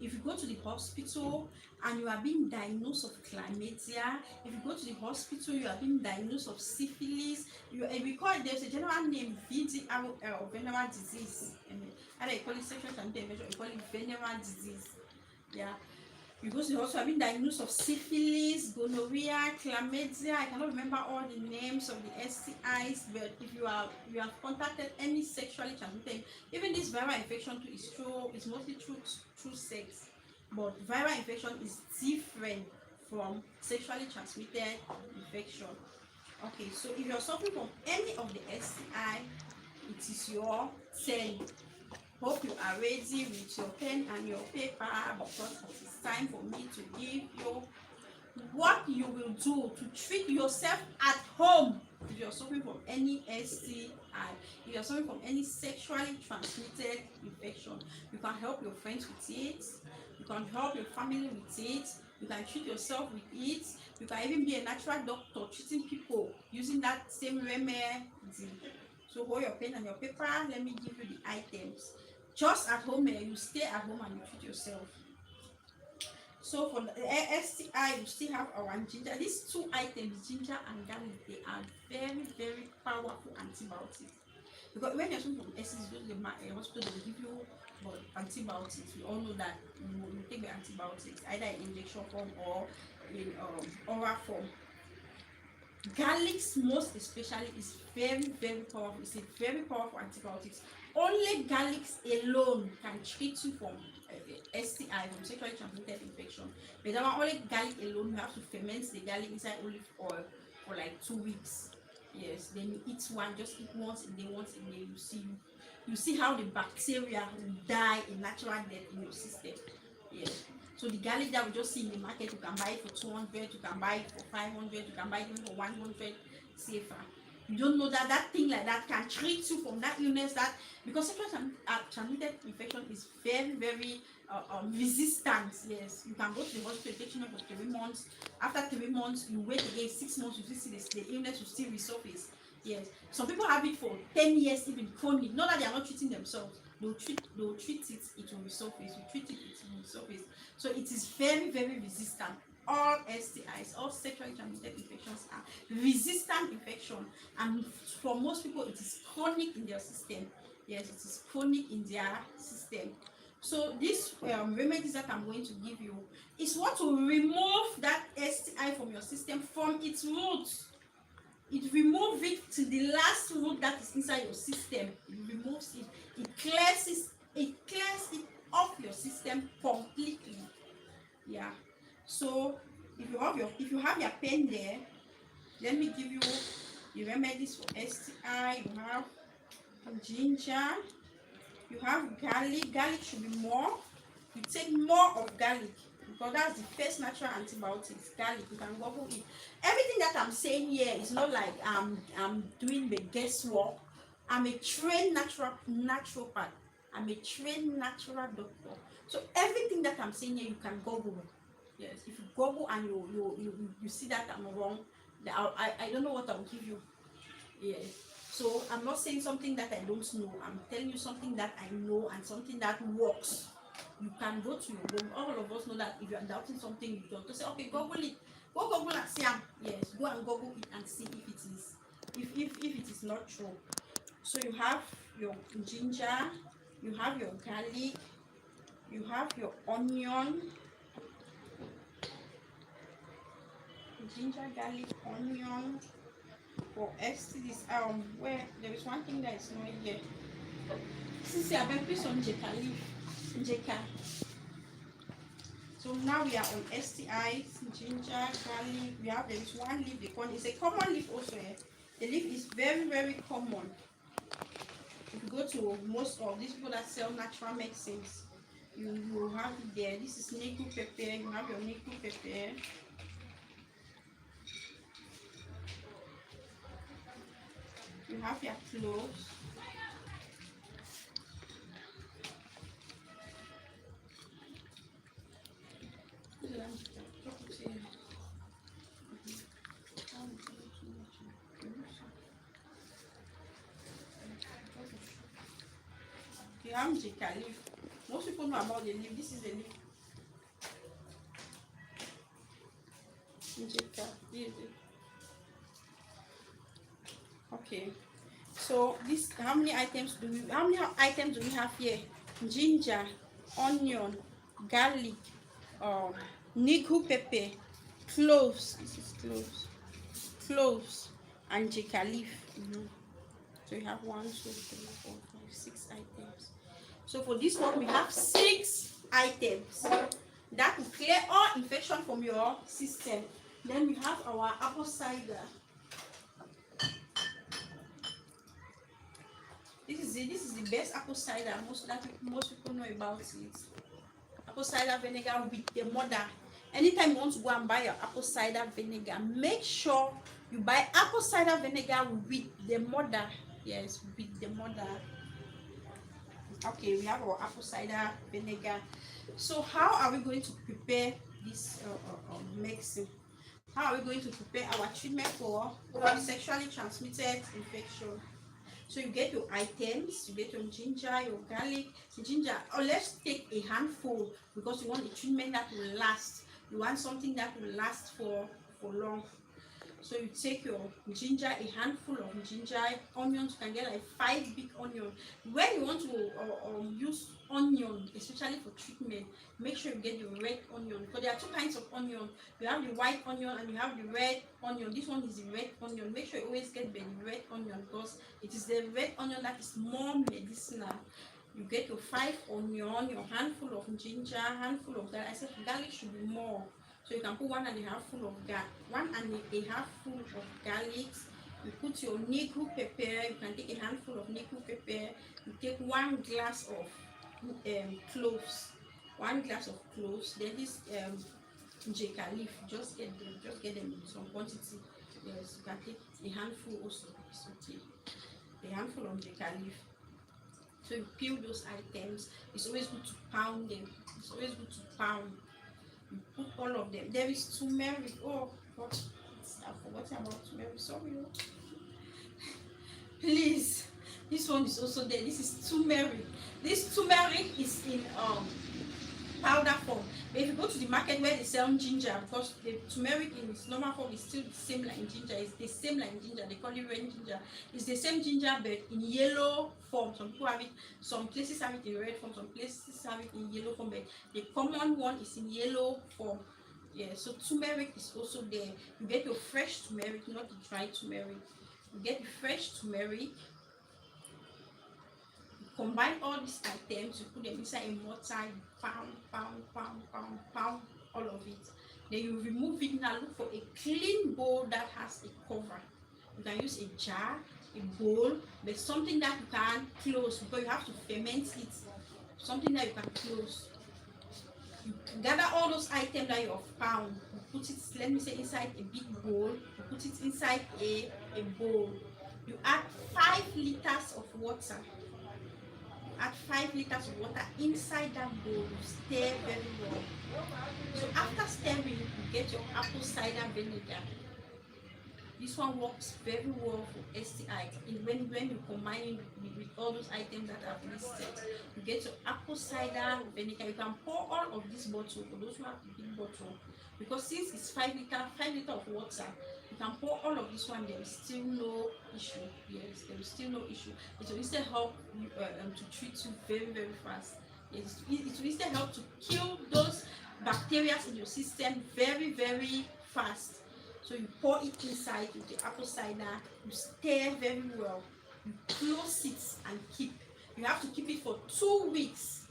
If you go to the hospital and you are being diagnosed of chlamydia, if you go to the hospital, you are being diagnosed of syphilis, we call it, there's a general name, VDRL, venereal disease. Either you call it sexual transmitted infection, you call it venereal disease. Yeah. You go to the hospital, been diagnosed of syphilis, gonorrhea, chlamydia. I cannot remember all the names of the STIs, but if you have contacted any sexually transmitted, even this viral infection too is true, it's mostly through sex, but viral infection is different from sexually transmitted infection. Okay, so if you're suffering from any of the STI, it is your turn. Hope you are ready with your pen and your paper, because it is time for me to give you what you will do to treat yourself at home if you're suffering from any STI, if you're suffering from any sexually transmitted infection. You can help your friends with it, you can help your family with it, you can treat yourself with it, you can even be a natural doctor treating people using that same remedy. So hold your pen and your paper, let me give you the items. Just at home, you stay at home and you treat yourself. So for the STI, you still have our ginger. These two items, ginger and garlic, they are very, very powerful antibiotics. Because when you're suffering from STI, you go to the hospital, they will give you antibiotics. We all know that you take the antibiotics either in injection form or in oral form. Garlics, most especially, is very, very powerful. It's a very powerful antibiotics. Only garlics alone can treat you from STI, from sexually transmitted infection. But that one, only garlic alone, you have to ferment the garlic inside olive oil for like 2 weeks. Yes, then you eat one, just eat once a day, you see how the bacteria will die a natural death in your system. Yes. So the garlic that we just see in the market, you can buy it for 200, you can buy it for 500, you can buy it even for 100 safer. You don't know that that thing like that can treat you from that illness, that because sexual transmitted infection is very, very resistant. Yes, you can go to the hospital, take treatment for 3 months. After 3 months, you wait again 6 months, you see the illness will still resurface. Yes, some people have it for 10 years, even chronic. Not that they are not treating themselves. They'll treat it, it will resurface. You treat it, it will resurface. So it is very, very resistant. All STIs, all sexually transmitted infections are resistant infection, and for most people, it is chronic in their system. Yes, it is chronic in their system. So these remedies that I'm going to give you is what will remove that STI from your system from its roots. It removes it to the last root that is inside your system. It removes it. It clears it off your system completely. Yeah. So if you have your pen there, let me give you the remedies for STI. You have ginger, you have garlic. Garlic should be more. You take more of garlic because that's the first natural antibiotics. Garlic, you can gobble it. Everything that I'm saying here is not like I'm doing the guesswork. I'm a trained naturopath. I'm a trained natural doctor. So everything that I'm saying here, you can Google. Yes, if you Google and you see that I'm wrong, I don't know what I'll give you. Yes. So I'm not saying something that I don't know. I'm telling you something that I know and something that works. You can go to your home. All of us know that if you are doubting something, you don't say, okay, Google it. Go Google and see. Yes, go and Google it and see if it is if it is not true. So you have your ginger, you have your garlic, you have your onion, ginger, garlic, onion, for STDs. Where there is one thing that is not here. Since I have put on Jeka leaf, Jeka. So now we are on STIs, ginger, garlic. We have there is one leaf they call it's a common leaf also. The leaf is very very common. If you go to most of these people that sell natural medicines, you have it there. This is nickel pepper. You have your nickel pepper. You have your cloves. You have Jika leaf. Most people know about the leaf. This is the leaf. Jika. Okay. So this how many items do we have here? Ginger, onion, garlic, nickel pepper, cloves. This is cloves, and Jika leaf. So we have 1, 2, 3, 4, 5, 6 items. So for this one we have 6 items that will clear all infection from your system. Then we have our apple cider. This is the best apple cider. Most people know about it. Apple cider vinegar with the mother. Anytime you want to go and buy your apple cider vinegar, make sure you buy apple cider vinegar with the mother. Yes, with the mother. Okay, we have our apple cider vinegar. So how are we going to prepare this medicine? How are we going to prepare our treatment for sexually transmitted infection? So you get your items, you get your ginger, your garlic, ginger. Or let's take a handful because you want a treatment that will last. You want something that will last for long. So you take your ginger, a handful of ginger, onions. You can get like 5 big onions. When you want to use onion, especially for treatment, make sure you get the red onion. Because there are 2 kinds of onion. You have the white onion and you have the red onion. This one is the red onion. Make sure you always get the red onion because it is the red onion that is more medicinal. You get your 5 onion, your handful of ginger, handful of garlic. I said garlic should be more. So you can put 1.5 full of garlic, 1.5 full of garlic. You put your nickel pepper. You can take a handful of nickel pepper. You take 1 glass of cloves, 1 glass of cloves. Then this Jeka leaf. Just get them in some quantity. Yes, you can take a handful also. It's okay. A handful of Jeka leaf. So you peel those items. It's always good to pound them. It's always good to pound. You put all of them. There is turmeric. Oh, what? I forgot about turmeric. Sorry. Please. This one is also there. This is turmeric. This turmeric is in powder form. But if you go to the market where they sell ginger, because the turmeric in its normal form is still the same like ginger. It's the same like ginger. They call it red ginger. It's the same ginger but in yellow form. Some people have it. Some places have it in red form. Some places have it in yellow form. But the common one is in yellow form. Yeah. So turmeric is also there. You get your fresh turmeric, not the dry turmeric. You get the fresh turmeric. Combine all these items, you put them inside a mortar, you pound all of it. Then you remove it. Now look for a clean bowl that has a cover. You can use a jar, a bowl, but something that you can close because you have to ferment it. Something that you can close. You gather all those items that you have pound. You put it, let me say, inside a big bowl. You put it inside a bowl. You add 5 liters of water. Add 5 liters of water inside that bowl. You stir very well. So after stirring, you get your apple cider vinegar. This one works very well for STI. When you combine it with all those items that I've listed, you get your apple cider vinegar. You can pour all of this bottle for those who have the big bottle. Because since it's 5 liters of water, you can pour all of this one. There is still no issue. Yes, there is still no issue. It will instead help you, to treat you very very fast. Yes, it will instead help to kill those bacteria in your system very very fast. So you pour it inside with the apple cider, you stir very well, you close it and keep. You have to keep it for 2 weeks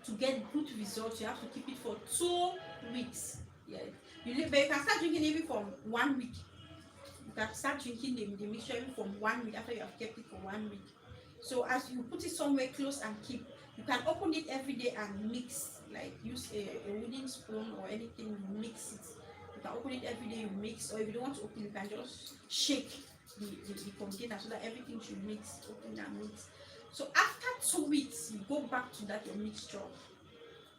to get good results. You have to keep it for 2 weeks. Yeah. But you can start drinking even from 1 week. You can start drinking the mixture even from 1 week after you have kept it for 1 week. So as you put it somewhere close and keep, you can open it every day and mix, like use a wooden spoon or anything, you mix it. You can open it every day, you mix, or if you don't want to open, you can just shake the container so that everything should mix, open and mix. So after 2 weeks, you go back to that your mixture.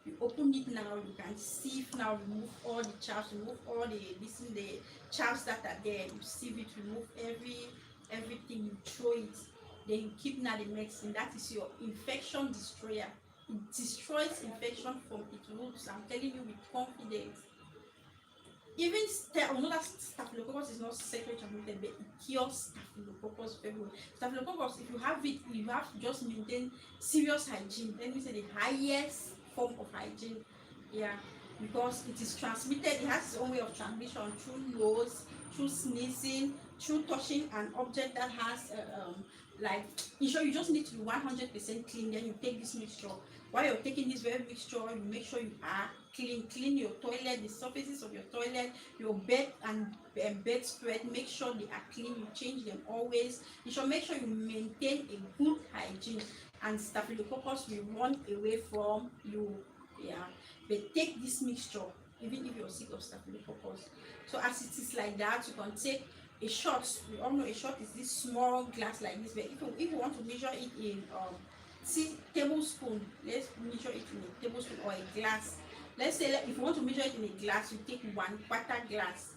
You open it now, you can sieve now, remove all the chaff, remove all the chaffs that are there, you sieve it, remove everything, you throw it, then you keep now the medicine. That is your infection destroyer. It destroys infection from its roots. I'm telling you with confidence. Even another staphylococcus is not sacred transmitted, but it cures staphylococcus very well. Staphylococcus, if you have it, you have to just maintain serious hygiene. Let me say the highest form of hygiene. Yeah, because it is transmitted, it has its own way of transmission through nose, through sneezing, through touching an object that has like, in short, you just need to be 100% clean. Then you take this mixture. While you're taking this very mixture, you make sure you are clean your toilet, the surfaces of your toilet, your bed and bedspread, make sure they are clean. You change them always. You should make sure you maintain a good hygiene, and staphylococcus will run away from you. Yeah, but take this mixture even if you're sick of staphylococcus. So as it is like that, you can take a shot. We all know a shot is this small glass like this, but if you want to measure it in tablespoon, let's measure it in a tablespoon or a glass. Let's say if you want to measure it in a glass, you take 1/4 glass.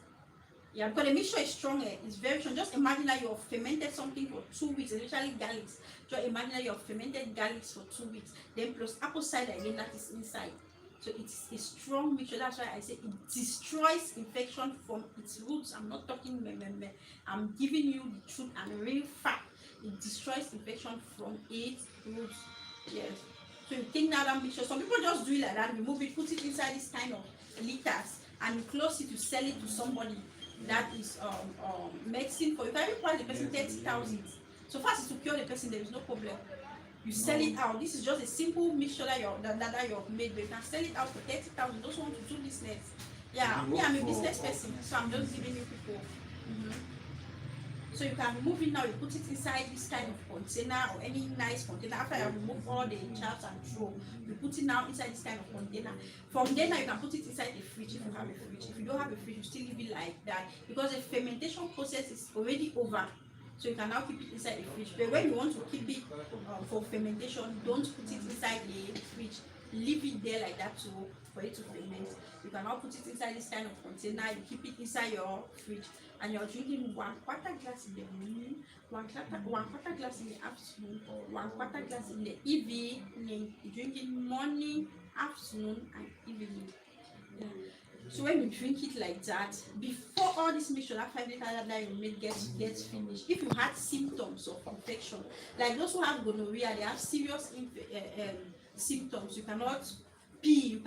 Yeah, because the mixture is stronger, it's very strong. Just imagine that you have fermented something for 2 weeks, especially garlics. Just imagine that you have fermented garlics for 2 weeks, then plus apple cider again that is inside. So it's a strong mixture. That's why I say it destroys infection from its roots. I'm not talking meh. I'm giving you the truth and real fact. It destroys infection from its roots. Yes. So you take now that mixture. Some people just do it like that, remove it, put it inside this kind of liters, and you close it, you sell it to somebody that is medicine for you. Can even price the person 30,000. So far as to cure the person, there is no problem. You sell it out. This is just a simple mixture that you have made, but you can sell it out for 30,000. Those who want to do business. Yeah, me, I'm a business person, so I'm just giving you people. So you can remove it now, you put it inside this kind of container or any nice container. After you remove all the chaff and throw, you put it now inside this kind of container. From there now you can put it inside the fridge if you have a fridge. If you don't have a fridge, you still leave it like that because the fermentation process is already over. So you can now keep it inside the fridge. But when you want to keep it for fermentation, don't put it inside the fridge. Leave it there like that for it to ferment. You can now put it inside this kind of container. You keep it inside your fridge, and you're drinking 1/4 glass in the morning, 1/4 glass in the afternoon, 1/4 glass in the evening. You're drinking morning, afternoon, and evening. Yeah. So when you drink it like that, before all this mixture, that 5 liters that you made gets finished, if you had symptoms of infection, like those who have gonorrhea, they have serious symptoms. You cannot pee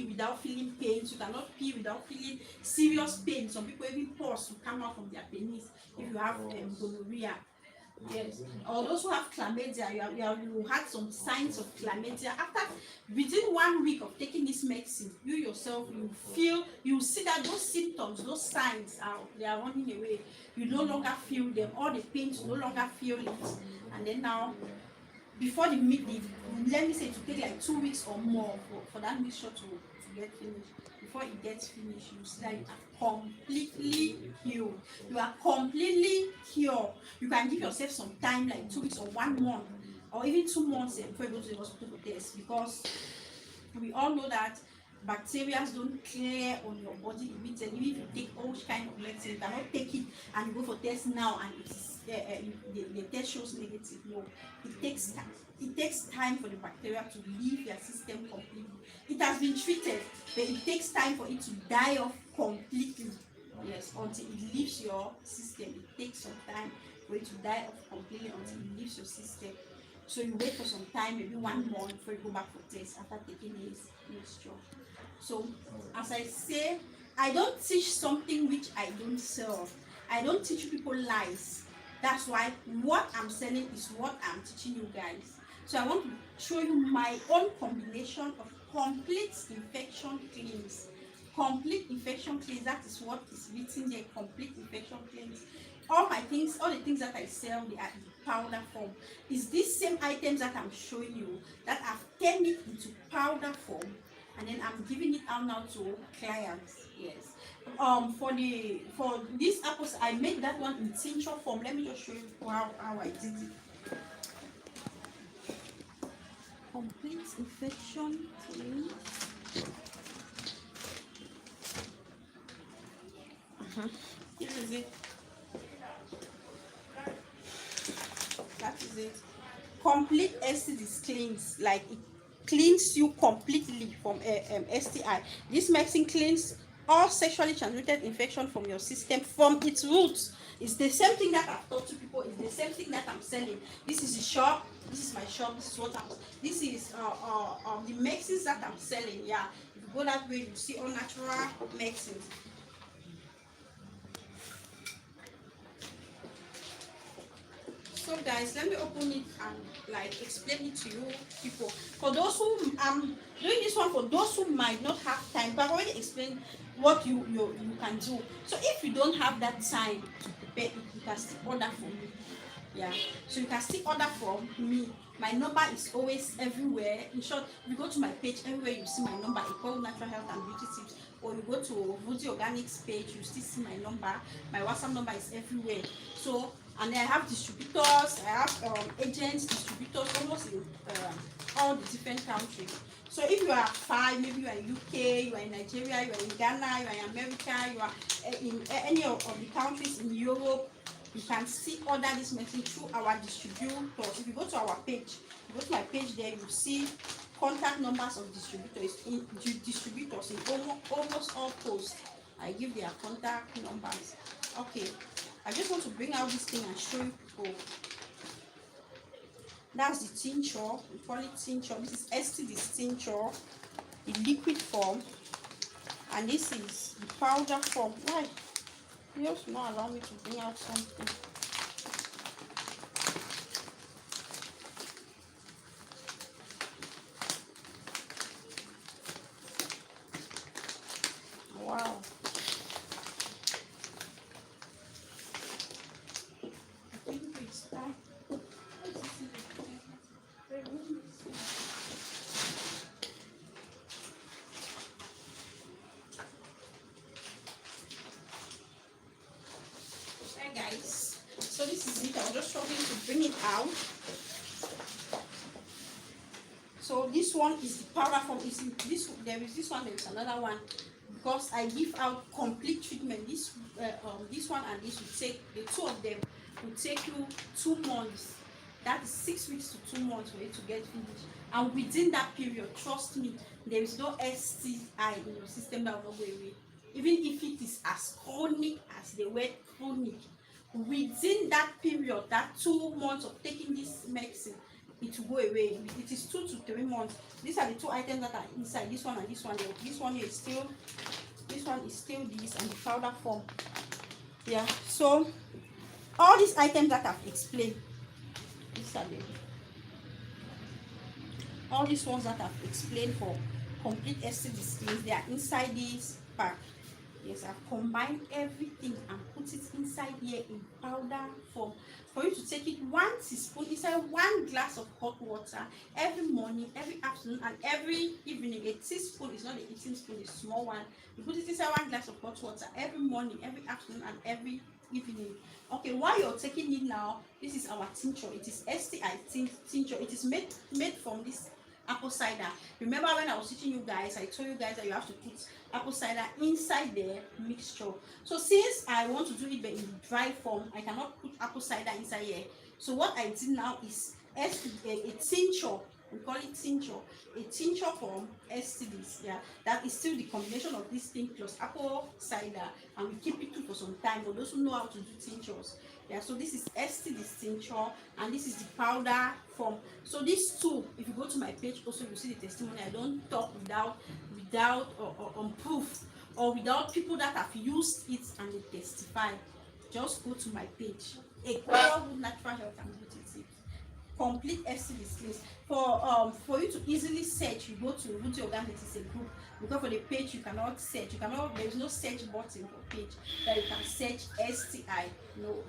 without feeling pains. You cannot pee without feeling serious pain. Some people even pus will come out from their penis if you have gonorrhea. Yes, or those who have chlamydia, you had some signs of chlamydia. Within 1 week of taking this medicine, you yourself, you see that those symptoms, those signs they are running away. You no longer feel them, all the pains, you no longer feel it. And then now, before let me say to take like 2 weeks or more for that mixture to get finished. Before it gets finished, you see that you are completely healed. You are completely cured. You can give yourself some time, like 2 weeks or 1 month, or even 2 months before you go to the hospital for test, because we all know that bacteria don't clear on your body immediately. If you take all kind of medicine, you cannot take it and you go for test now and it is the test shows negative. No, it takes time. It takes time for the bacteria to leave your system completely. It has been treated, but it takes time for it to die off completely. Yes, until it leaves your system. It takes some time for it to die off completely until it leaves your system. So you wait for some time, maybe 1 month before you go back for test after taking this mixture. So as I say, I don't teach something which I don't sell. I don't teach people lies. That's why what I'm selling is what I'm teaching you guys. So I want to show you my own combination of complete infection cleanse. Complete infection cleanse, that is what is written there, complete infection cleanse. All my things, all the things that I sell, they are in powder form. It's these same items that I'm showing you that I've turned it into powder form, and then I'm giving it out now to clients. Yes. For this apples, I made that one in tincture form. Let me just show you how I did it. Complete infection cleanse. This is it. That is it. Complete STD cleans, like it cleans you completely from STI. This medicine cleans all sexually transmitted infection from your system from its roots. It's the same thing that I've taught to people. It's the same thing that I'm selling. This is the shop. This is my shop. This is what I'm. This is the medicines that I'm selling. Yeah. If you go that way, you see all natural medicines. So guys, let me open it and like explain it to you people. For those who I'm doing this one for those who might not have time, but I've already explained what you can do. So if you don't have that time to prepare it, you can still order from me. Yeah. So you can still order from me. My number is always everywhere. In short, if you go to my page, everywhere you see my number, it's called Natural Health and Beauty Tips. Or you go to Voodoo Organics page, you still see my number. My WhatsApp number is everywhere. So, and then I have distributors, I have agents, distributors almost in all the different countries. So if you are far, maybe you are in UK, you are in Nigeria, you are in Ghana, you are in America, you are in any of the countries in Europe, you can still order this medicine through our distributors. If you go to our page, you go to my page there, you see contact numbers of distributors in almost all posts. I give their contact numbers. Okay, I just want to bring out this thing and show you people. That's the tincture. We call it tincture. This is STD tincture, the liquid form, and this is the powder form. Why? You also not allow me to bring out something. Wow. I think it's time. Hi guys. So this is it. I was just struggling to bring it out. So this one is the powder form. Is this? There is this one. There is another one. Because I give out complete treatment. This one and this will take, the two of them will take you 2 months. That is 6 weeks to 2 months for you to get finished. And within that period, trust me, there is no STI in your system that will not go away. Even if it is as chronic as the word chronic, within that period, that 2 months of taking this medicine, it will go away. It is 2 to 3 months. These are the two items that are inside. This one and this one. This one is still. This one is still this and the powder form. Yeah. So all these items that I've explained, these are the. All these ones that I've explained for complete STD skins, they are inside this pack. Yes, I've combined everything and put it inside here in powder form for you to take it 1 teaspoon inside 1 glass of hot water every morning, every afternoon, and every evening. A teaspoon is not an eating spoon, it's a small one. You put it inside 1 glass of hot water every morning, every afternoon, and every evening. Okay, while you're taking it now, this is our tincture. It is STI tincture. It is made from this apple cider. Remember when I was teaching you guys, I told you guys that you have to put apple cider inside the mixture. So since I want to do it in dry form, I cannot put apple cider inside here. So what I did now is a tincture. We call it tincture. A tincture from STDs. Yeah, that is still the combination of this thing plus apple cider, and we keep it for some time for those who know how to do tinctures. Yeah, so this is STD tincture and this is the powder form. So these two, if you go to my page also, you see the testimony. I don't talk without proof or without people that have used it and they testify, just go to my page, Equal Natural Health and Beauty Tips. Complete STD list. For you to easily search, you go to Beauty Organics, is a group. Because for the page you cannot search, there is no search button for page that you can search STI,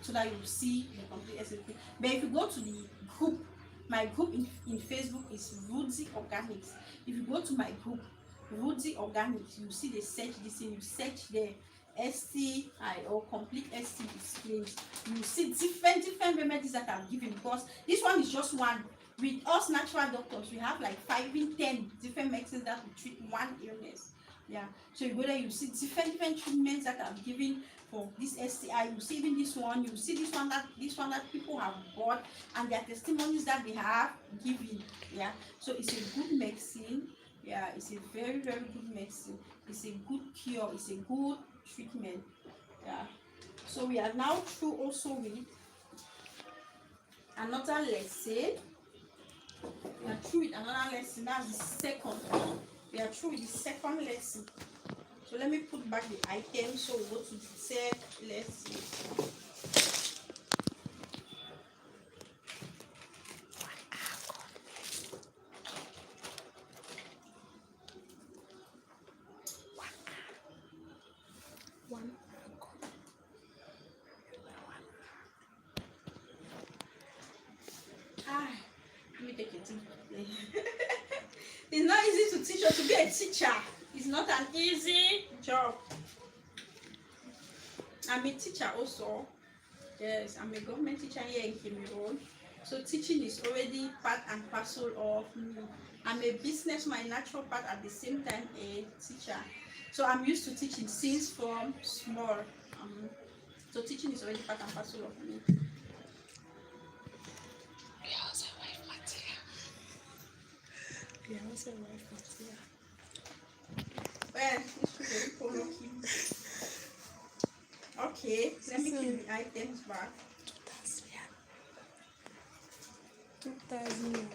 so that you see the complete STD. But if you go to the group, my group in Facebook is Rudy Organics. If you go to my group, Rudy Organics, you see the search this thing, you search there STI or complete STD claims. You see different remedies that I'm giving, because this one is just one. With us natural doctors, we have like 5 even 10 different medicines that will treat one illness. Yeah, so you go there, you see different treatments that I'm giving for this STI. You see even this one, you see this one that people have bought, and their testimonies that they have given. Yeah, so it's a good medicine. Yeah, it's a very good medicine. It's a good cure. It's a good treatment. Yeah, so we are now through also with another lesson. We are through with another lesson. That's the second. We are through with the second lesson. So let me put back the items, so we go to the third lesson. Let me take a thing to play. It's not easy to teach or to be a teacher. It's not an easy job. I'm a teacher also. Yes, I'm a government teacher here in Cameroon. So teaching is already part and parcel of me. I'm a businessman, natural part, at the same time a teacher. So I'm used to teaching since from small. So teaching is already part and parcel of me. Well, this should be okay, let me keep the items back. 2000.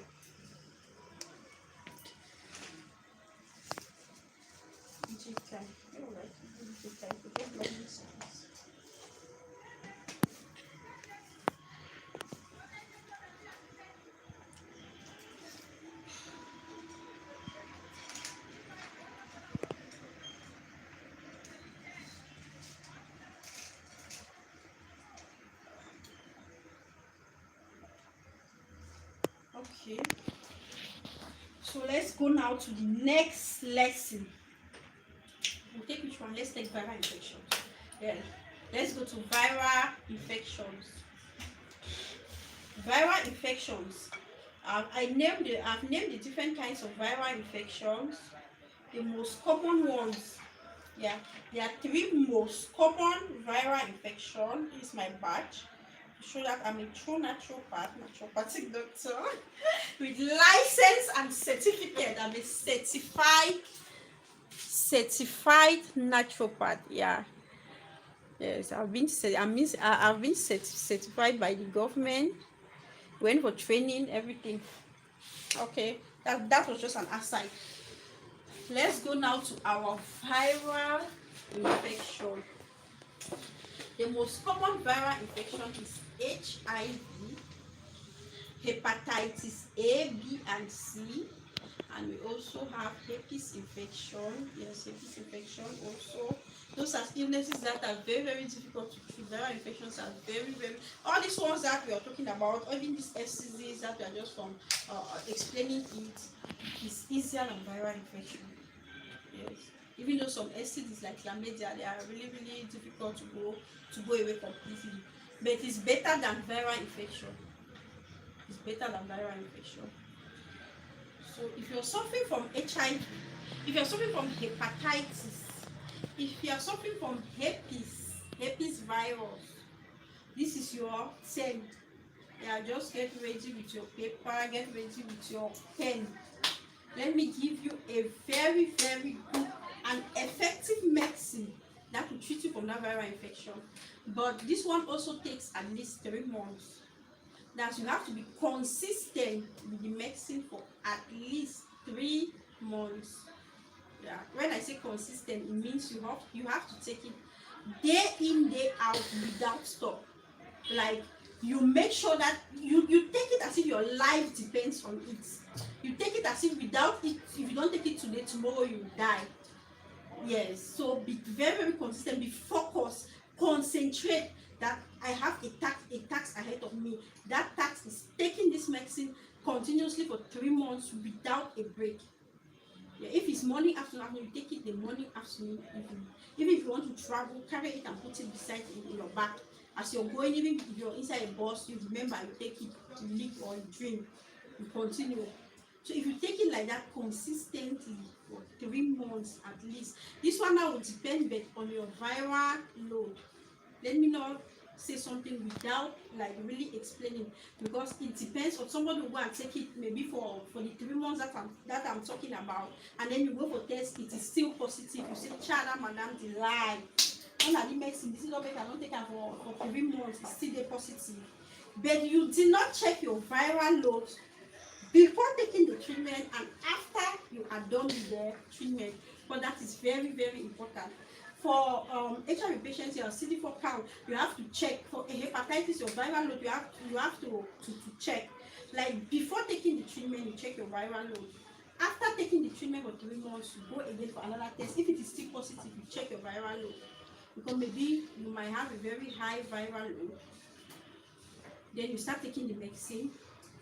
Okay, so let's go now to the next lesson. We'll take which one? Let's take viral infections. Yeah, let's go to viral infections. Viral infections. I've named the different kinds of viral infections. The most common ones. Yeah, there are 3 most common viral infections. This is my badge to show that I'm a true naturopathic doctor with license and certificate. I'm a certified naturopath. Yeah. Yes, I've been certified by the government. Went for training, everything. Okay, that was just an aside. Let's go now to our viral infection. The most common viral infection is HIV, hepatitis A, B, and C, and we also have herpes infection. Yes, herpes infection also. Those are illnesses that are very difficult to treat. Viral infections are very all these ones that we are talking about, even these STDs that we are just from explaining it, is easier than viral infection. Yes, even though some STDs like chlamydia, they are really difficult to go away completely, but it's better than viral infection. It's better than viral infection. So if you're suffering from HIV, if you're suffering from hepatitis, if you are suffering from herpes virus, this is your turn. Yeah, just get ready with your paper, get ready with your pen. Let me give you a very good and effective medicine that will treat you from that viral infection. But this one also takes at least 3 months. That you have to be consistent with the medicine for at least 3 months. Yeah, when I say consistent, it means you have to take it day in, day out without stop. Like, you make sure that you take it as if your life depends on it. You take it as if without it, if you don't take it today, tomorrow you die. Yes, so be very, very consistent, be focused, concentrate that I have a task ahead of me. That task is taking this medicine continuously for 3 months without a break. Yeah, if it's morning, afternoon, you take it the morning, afternoon, evening. Even if you want to travel, carry it and put it beside in your bag. As you're going, even if you're inside a bus, you remember, you take it, you lick or you drink, you continue. So if you take it like that consistently for 3 months at least, this one now will depend on your viral load. Let me not say something without like really explaining, because it depends on somebody who go and take it maybe for the 3 months that I'm talking about, and then you go for test, it is still positive. You say, "Chada, madam, D.I.Y. When I did medicine, this is not better. I don't take it for 3 months. It's still there positive." But you did not check your viral load before taking the treatment and after you are done with the treatment. But that is very, very important. For HIV patients, your CD4 count, you have to check. For a hepatitis, your viral load, you have to check. Like, before taking the treatment, you check your viral load. After taking the treatment for 3 months, you go again for another test. If it is still positive, you check your viral load, because maybe you might have a very high viral load. Then you start taking the medicine.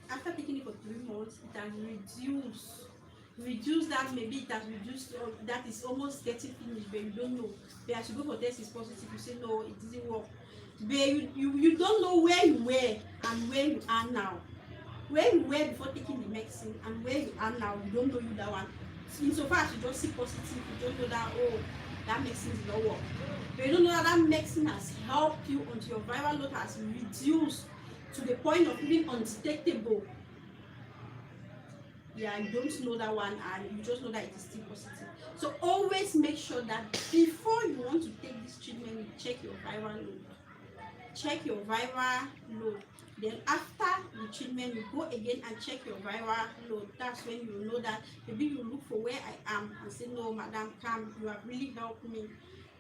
After taking it for 3 months, it has reduced that, maybe it has reduced, or that is almost getting finished, but you don't know. But as you go for test, is positive, you say no, it didn't work. But you don't know where you were and where you are now. Where you were before taking the medicine and where you are now, you don't know you that one. Insofar as you just see positive, you don't know that, oh, that medicine did not work. But you don't know that medicine has helped you until your viral load has reduced to the point of being undetectable. Yeah, you don't know that one, and you just know that it is still positive. So always make sure that before you want to take this treatment, you check your viral load. Check your viral load. Then after the treatment, you go again and check your viral load. That's when you know that maybe you look for where I am and say, "No, madam, come, you have really helped me.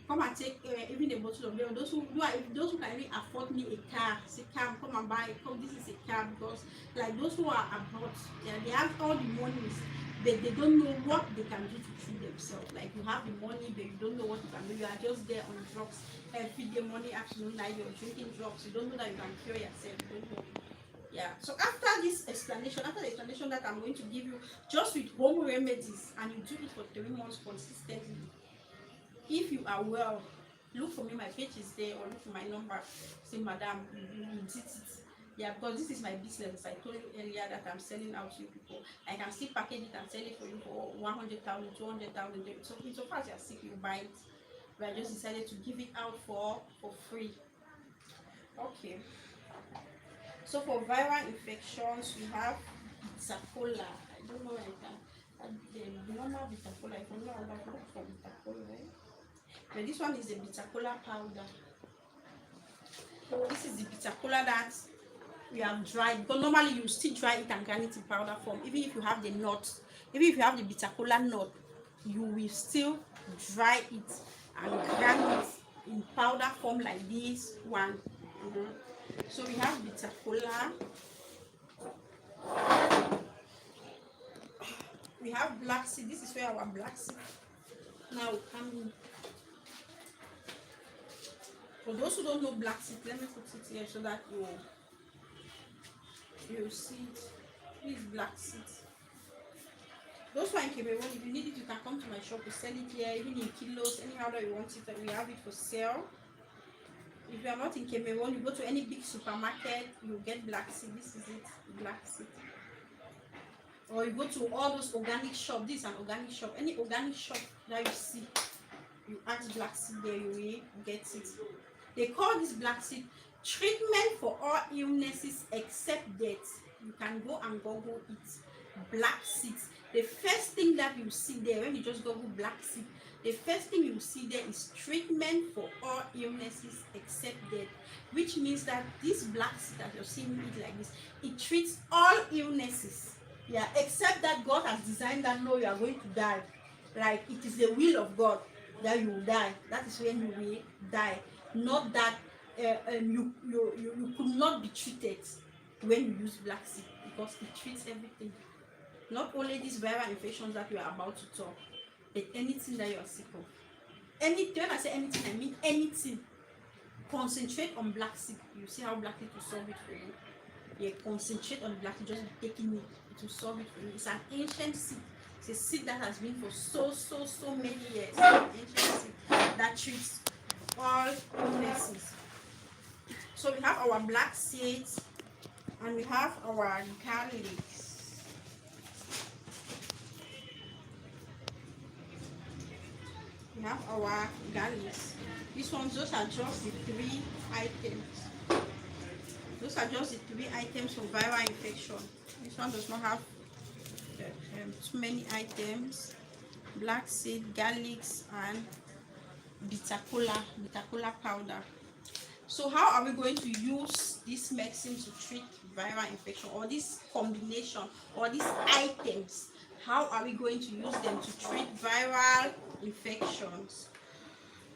Come and take even a bottle of milk." Those who can really afford me a car, say, "Come and buy. Come, this is a car." Because like those who are abroad, yeah, they have all the monies, but they don't know what they can do to treat themselves. Like, you have the money, but you don't know what you can do. You are just there on drugs every day, morning, afternoon, night. You're drinking drugs. You don't know that you can cure yourself. You don't know. Yeah. So after this explanation, after the explanation that I'm going to give you, just with home remedies, and you do it for 3 months consistently. If you are well, look for me, my page is there, or look for my number. Say, "Madam, you did it." Yeah, because this is my business. I told you earlier that I'm selling out to people. I can still package it and sell it for you for 100,000, 200,000. So so far as you're sick, you buy it. But I just decided to give it out for free. Okay. So for viral infections, we have Bitacola. I don't know if the normal Bitacola. I don't know how to look for Bitacola. But this one is the Bitacola powder. This is the Bitacola that we have dried. But normally you still dry it and grind it in powder form. Even if you have the nut, even if you have the Bitacola nut, you will still dry it and grind it in powder form like this one. So we have Bitacola. We have black seed. This is where our black seed now come in. For those who don't know black seed, let me put it here so that you see it. This is black seed. Those who are in Cameroon, if you need it, you can come to my shop. We sell it here, even in kilos, anyhow that you want it, we have it for sale. If you are not in Cameroon, you go to any big supermarket, you get black seed. This is it, black seed. Or you go to all those organic shops. This is an organic shop. Any organic shop that you see, you ask black seed there, you will get it. They call this black seed treatment for all illnesses except death. You can go and Google it. Black seed. The first thing that you see there, when you just Google black seed, the first thing you see there is treatment for all illnesses except death. Which means that this black seed that you're seeing it like this, it treats all illnesses. Yeah, except that God has designed that no, you are going to die. like it is the will of God that you will die. That is when you will die. Not that you could not be treated when you use black seed, because it treats everything. Not only these viral infections that we are about to talk, but anything that you are sick of. Anything, when I say anything, I mean anything. Concentrate on black seed. You see how black seed will solve it for you. Yeah, concentrate on black seed, just be taking it. It will solve it for you. It's an ancient seed. It's a seed that has been for so many years. It's an ancient seed that treats all illnesses. So we have our black seeds and we have our garlic. We have our garlic. These ones, those are just the 3 items. Those are just the 3 items for viral infection. This one does not have too many items. Black seed, garlics, and bitter cola powder. So how are we going to use this medicine to treat viral infection, or this combination, or these items? How are we going to use them to treat viral infections?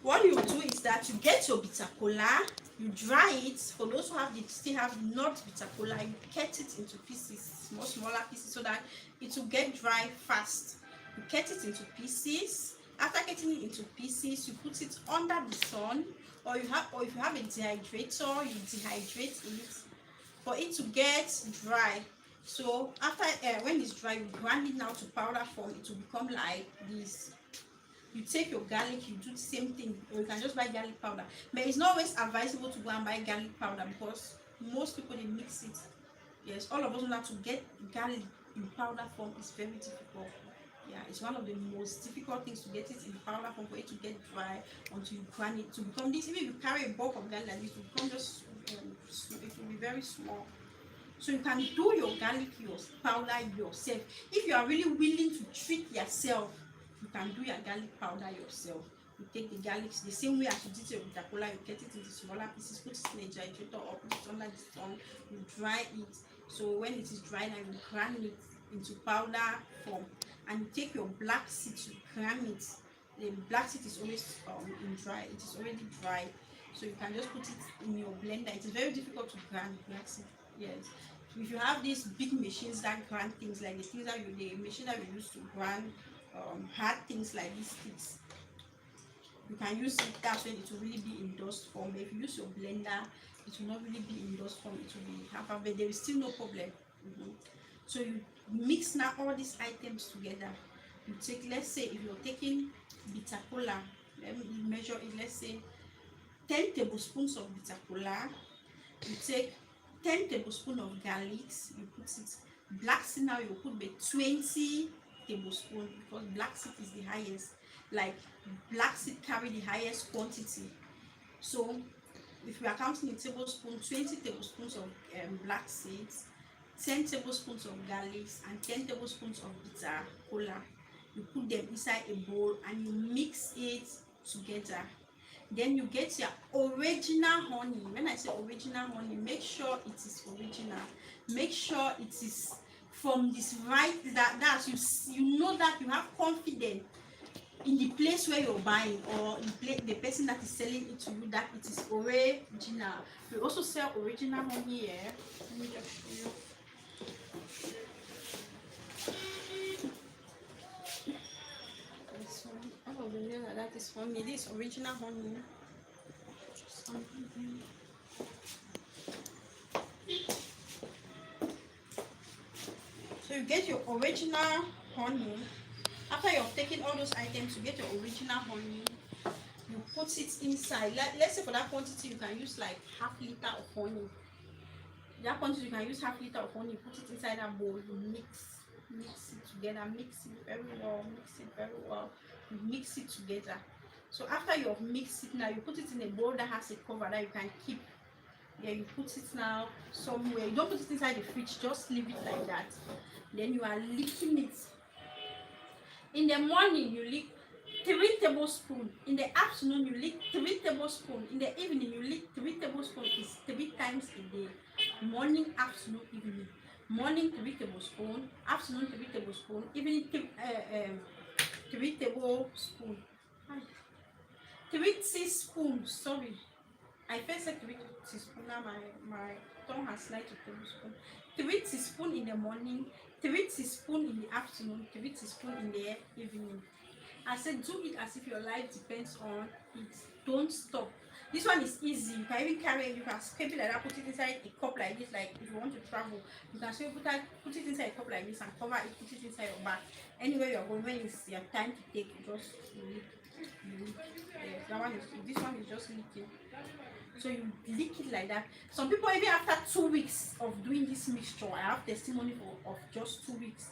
What you do is that you get your bitter cola, you dry it. For those who still have not bitter cola, you cut it into pieces, smaller pieces, so that it will get dry fast. You cut it into pieces. After cutting it into pieces, you put it under the sun, or if you have a dehydrator, you dehydrate it for it to get dry. So after when it's dry, you grind it now to powder form. It will become like this. You take your garlic, you do the same thing, or you can just buy garlic powder. But it's not always advisable to go and buy garlic powder, because most people, they mix it. Yes, all of us know that to get garlic in powder form is very difficult. Yeah, it's one of the most difficult things to get it in powder form, for it to get dry until you grind it to become this. Even if you carry a bulk of garlic like this, it will become just it will be very small. So you can do your garlic powder yourself. If you are really willing to treat yourself, you can do your garlic powder yourself. You take the garlic the same way as you did your bitter cola. You cut it into smaller pieces, put it in a dehydrator, or put it under the sun. You dry it. So when it is dry, now you grind it into powder form, and you take your black seed to grind it. The black seed is always dry. It is already dry, so you can just put it in your blender. It is very difficult to grind black seed. Yes. If you have these big machines that grind things, like the machine that we use to grind hard things like these sticks, you can use it. That's when it will really be in dust form. But if you use your blender, it will not really be in dust form. It will be half, but there is still no problem. So you mix now all these items together. You take, let's say if you're taking bitter cola, let me measure it. Let's say 10 tablespoons of bitter cola. You take 10 tablespoons of garlic. You put it. Black seed now you put the 20 tablespoons, because black seed is the highest. Like, black seed carry the highest quantity. So if we are counting in tablespoons, 20 tablespoons of black seeds, 10 tablespoons of garlic, and 10 tablespoons of bitter cola. You put them inside a bowl and you mix it together. Then you get your original honey. When I say original honey, make sure it is original. Make sure it is from this that you know that you have confidence in the place where you're buying, or in the person that is selling it to you, that it is original. We also sell original honey here. Let me just show you. This one, all of the nails like that is honey. This original honey. So you get your original honey. After you've taken all those items, you get your original honey. You put it inside. Let's say for that quantity, you can use like half liter of honey. That quantity, you can use half liter of honey. Put it inside that bowl. You mix it together. Mix it very well. You mix it together. So after you have mixed it, now you put it in a bowl that has a cover that you can keep. Yeah, you put it now somewhere. You don't put it inside the fridge. Just leave it like that. Then you are licking it. In the morning, you lick 3 tablespoons. In the afternoon, you lick 3 tablespoons. In the evening, you lick 3 tablespoons. It's 3 times a day. Morning, afternoon, evening. Morning 3 tablespoons. Afternoon 3 tablespoons. Evening 3 tablespoons. 3 teaspoons, sorry. I first said 3 teaspoons, now my tongue has slid to tablespoon. 3 teaspoons in the morning, 3 teaspoons in the afternoon, 3 teaspoons in the evening. I said do it as if your life depends on it. Don't stop. This one is easy. You can even carry it, you can scrape it like that, put it inside a cup like this. Like if you want to travel, you can still put it inside a cup like this and cover it, put it inside your bag. Anywhere you're going, when it's your time to take, you just leak. Yes, that one is, this one is just leaking. So you lick it like that. Some people, even after 2 weeks of doing this mixture, I have testimony of just 2 weeks.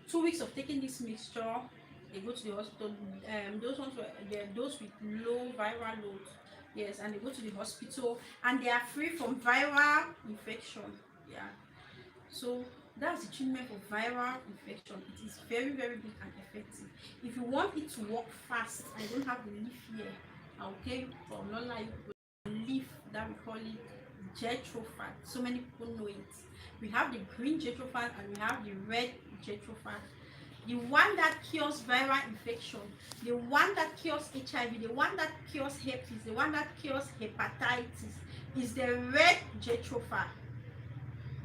2 weeks of taking this mixture, they go to the hospital. Those ones were those with low viral loads. Yes, and they go to the hospital and they are free from viral infection. Yeah. So that's the treatment for viral infection. It is very, very good and effective. If you want it to work fast, I don't have the leaf here. I'll tell you from not like leaf that we call it jetrophat. So many people know it. We have the green jetrophat and we have the red jetrophat. The one that cures viral infection, the one that cures HIV, the one that cures herpes, the one that cures hepatitis is the red jetrophat.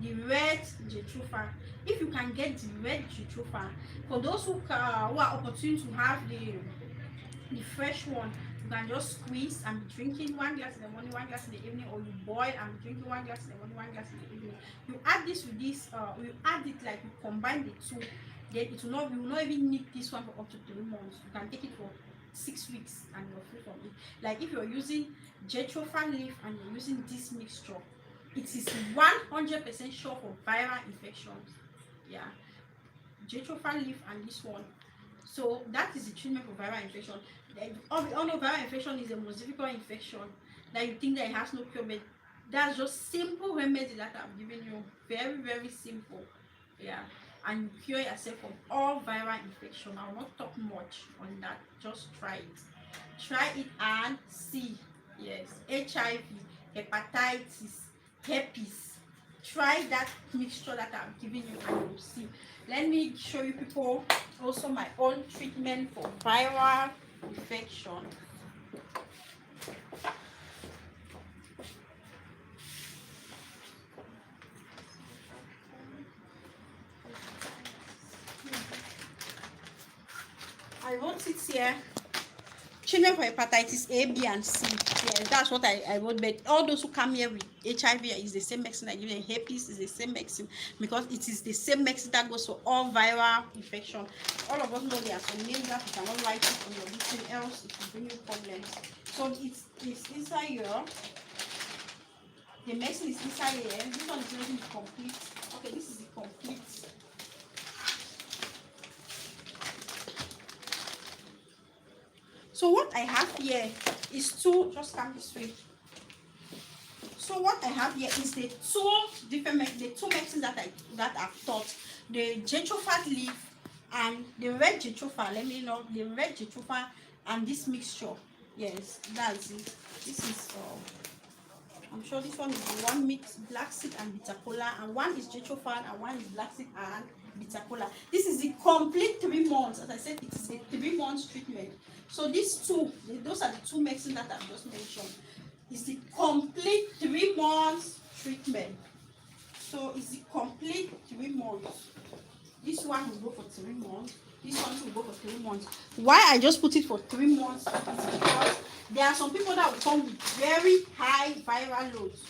The red jetrophat. If you can get the red jetrophat, for those who are opportune to have the fresh one, you can just squeeze and be drinking 1 glass in the morning, 1 glass in the evening, or you boil and be drinking 1 glass in the morning, 1 glass in the evening. You add this with this, you add it like you combine the two, then it will not, you will not even need this one for up to 3 months. You can take it for 6 weeks and you're free from it. Like if you're using jetrophat leaf and you're using this mixture, it is 100% sure for viral infections. Yeah, jetrophat leaf and this one. So that is the treatment for viral infection. All know viral infection is the most difficult infection that you think that it has no cure, but that's just simple remedy that I'm giving you. Very, very simple. Yeah, and you cure yourself from all viral infection. I will not talk much on that. Just try it. Try it and see. Yes, HIV, hepatitis, herpes. Try that mixture that I'm giving you and you'll see. Let me show you people also my own treatment for viral infection. I wrote it here. Treatment for hepatitis A, B, and C. Yeah, that's what I wrote. But all those who come here with HIV is the same medicine I give them. Herpes is the same medicine because it is the same medicine that goes for all viral infection. All of us know there are some names that you cannot write it on your listing, else it will bring you problems. So it's inside here. The medicine is inside here. This one is not even complete. Okay, this is the complete. So what I have here is two, just come this way. So what I have here is the two medicines that I've taught. The jetrophat leaf and the red jetrophat. Let me know the red jetrophat and this mixture. Yes, that's it. This is I'm sure this one is the one mixed black seed and bitter kola, and one is jetrophat and one is black seed and bitter kola. This is the complete 3 months. As I said, it is a 3 months treatment. So these two, those are the two medicines that I've just mentioned. It's the complete 3 months treatment. So it's the complete 3 months. This one will go for 3 months. This one will go for 3 months. Why I just put it for 3 months is because there are some people that will come with very high viral loads.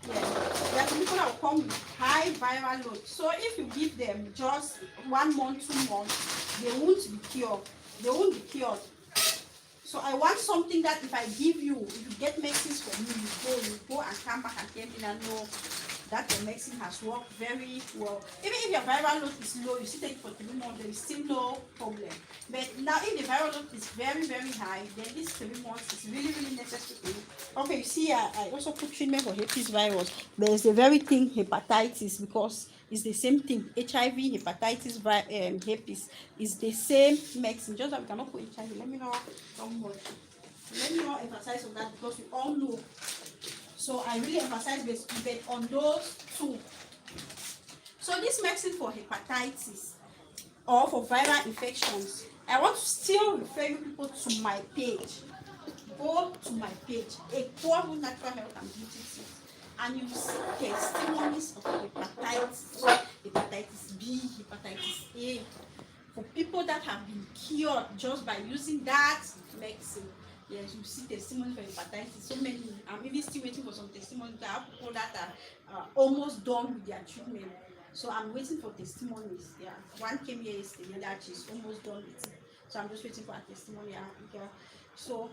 Yes, there are some people that will come with high viral loads. So if you give them just 1 month, 2 months, they won't be cured. They won't be cured. So I want something that if I give you, if you get medicines from me, you go and come back and tell me and know that the medicine has worked very well. Even if your viral load is low, you still take it for 3 months, there is still no problem. But now if the viral load is very, very high, then this 3 months is really, really necessary. Okay, you see, I also put treatment for herpes virus, but it's the very thing hepatitis because it's the same thing. HIV, hepatitis, herpes is the same medicine. Just that we cannot put HIV. Let me not emphasize on that because we all know. So I really emphasize this on those two. So this medicine for hepatitis, or for viral infections. I want to still refer you people to my page. Go to my page, a Equal Natural Health and Beauty Tips, and you see testimonies of hepatitis B, hepatitis A, for people that have been cured just by using that medicine. Yes, you see testimony for hepatitis. So many. I'm even still waiting for some testimonies. I have people that are almost done with their treatment. So I'm waiting for testimonies. Yeah, one came here yesterday that she's almost done with it. So I'm just waiting for a testimony. Yeah. So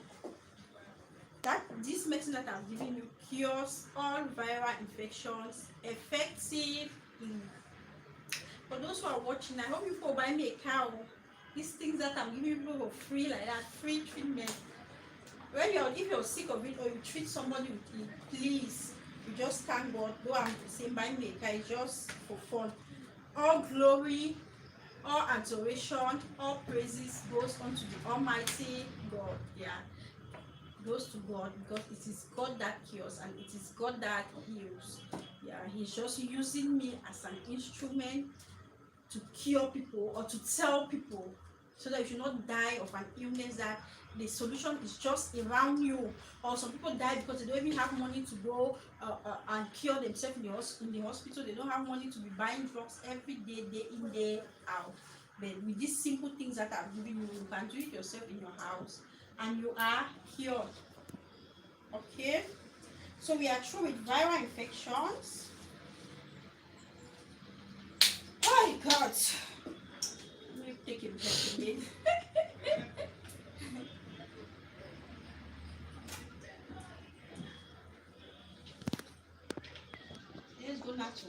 that this medicine that I'm giving you cures all viral infections, effective in. For those who are watching, I hope you will buy me a cow. These things that I'm giving people for free like that, free treatment. When if you're sick of it or you treat somebody with it, please, you just thank God. Though I'm saying buy me a cow, it's just for fun. All glory, all adoration, all praises goes unto the Almighty God. Yeah, goes to God, because it is God that cures and it is God that heals. Yeah, He's just using me as an instrument to cure people or to tell people so that you should not die of an illness that the solution is just around you. Or some people die because they don't even have money to go and cure themselves in the hospital. They don't have money to be buying drugs every day, day in, day out. But with these simple things that I've given you, you can do it yourself in your house and you are cured. Okay, so we are through with viral infections. Oh God, let me take a breath again. Let's go now to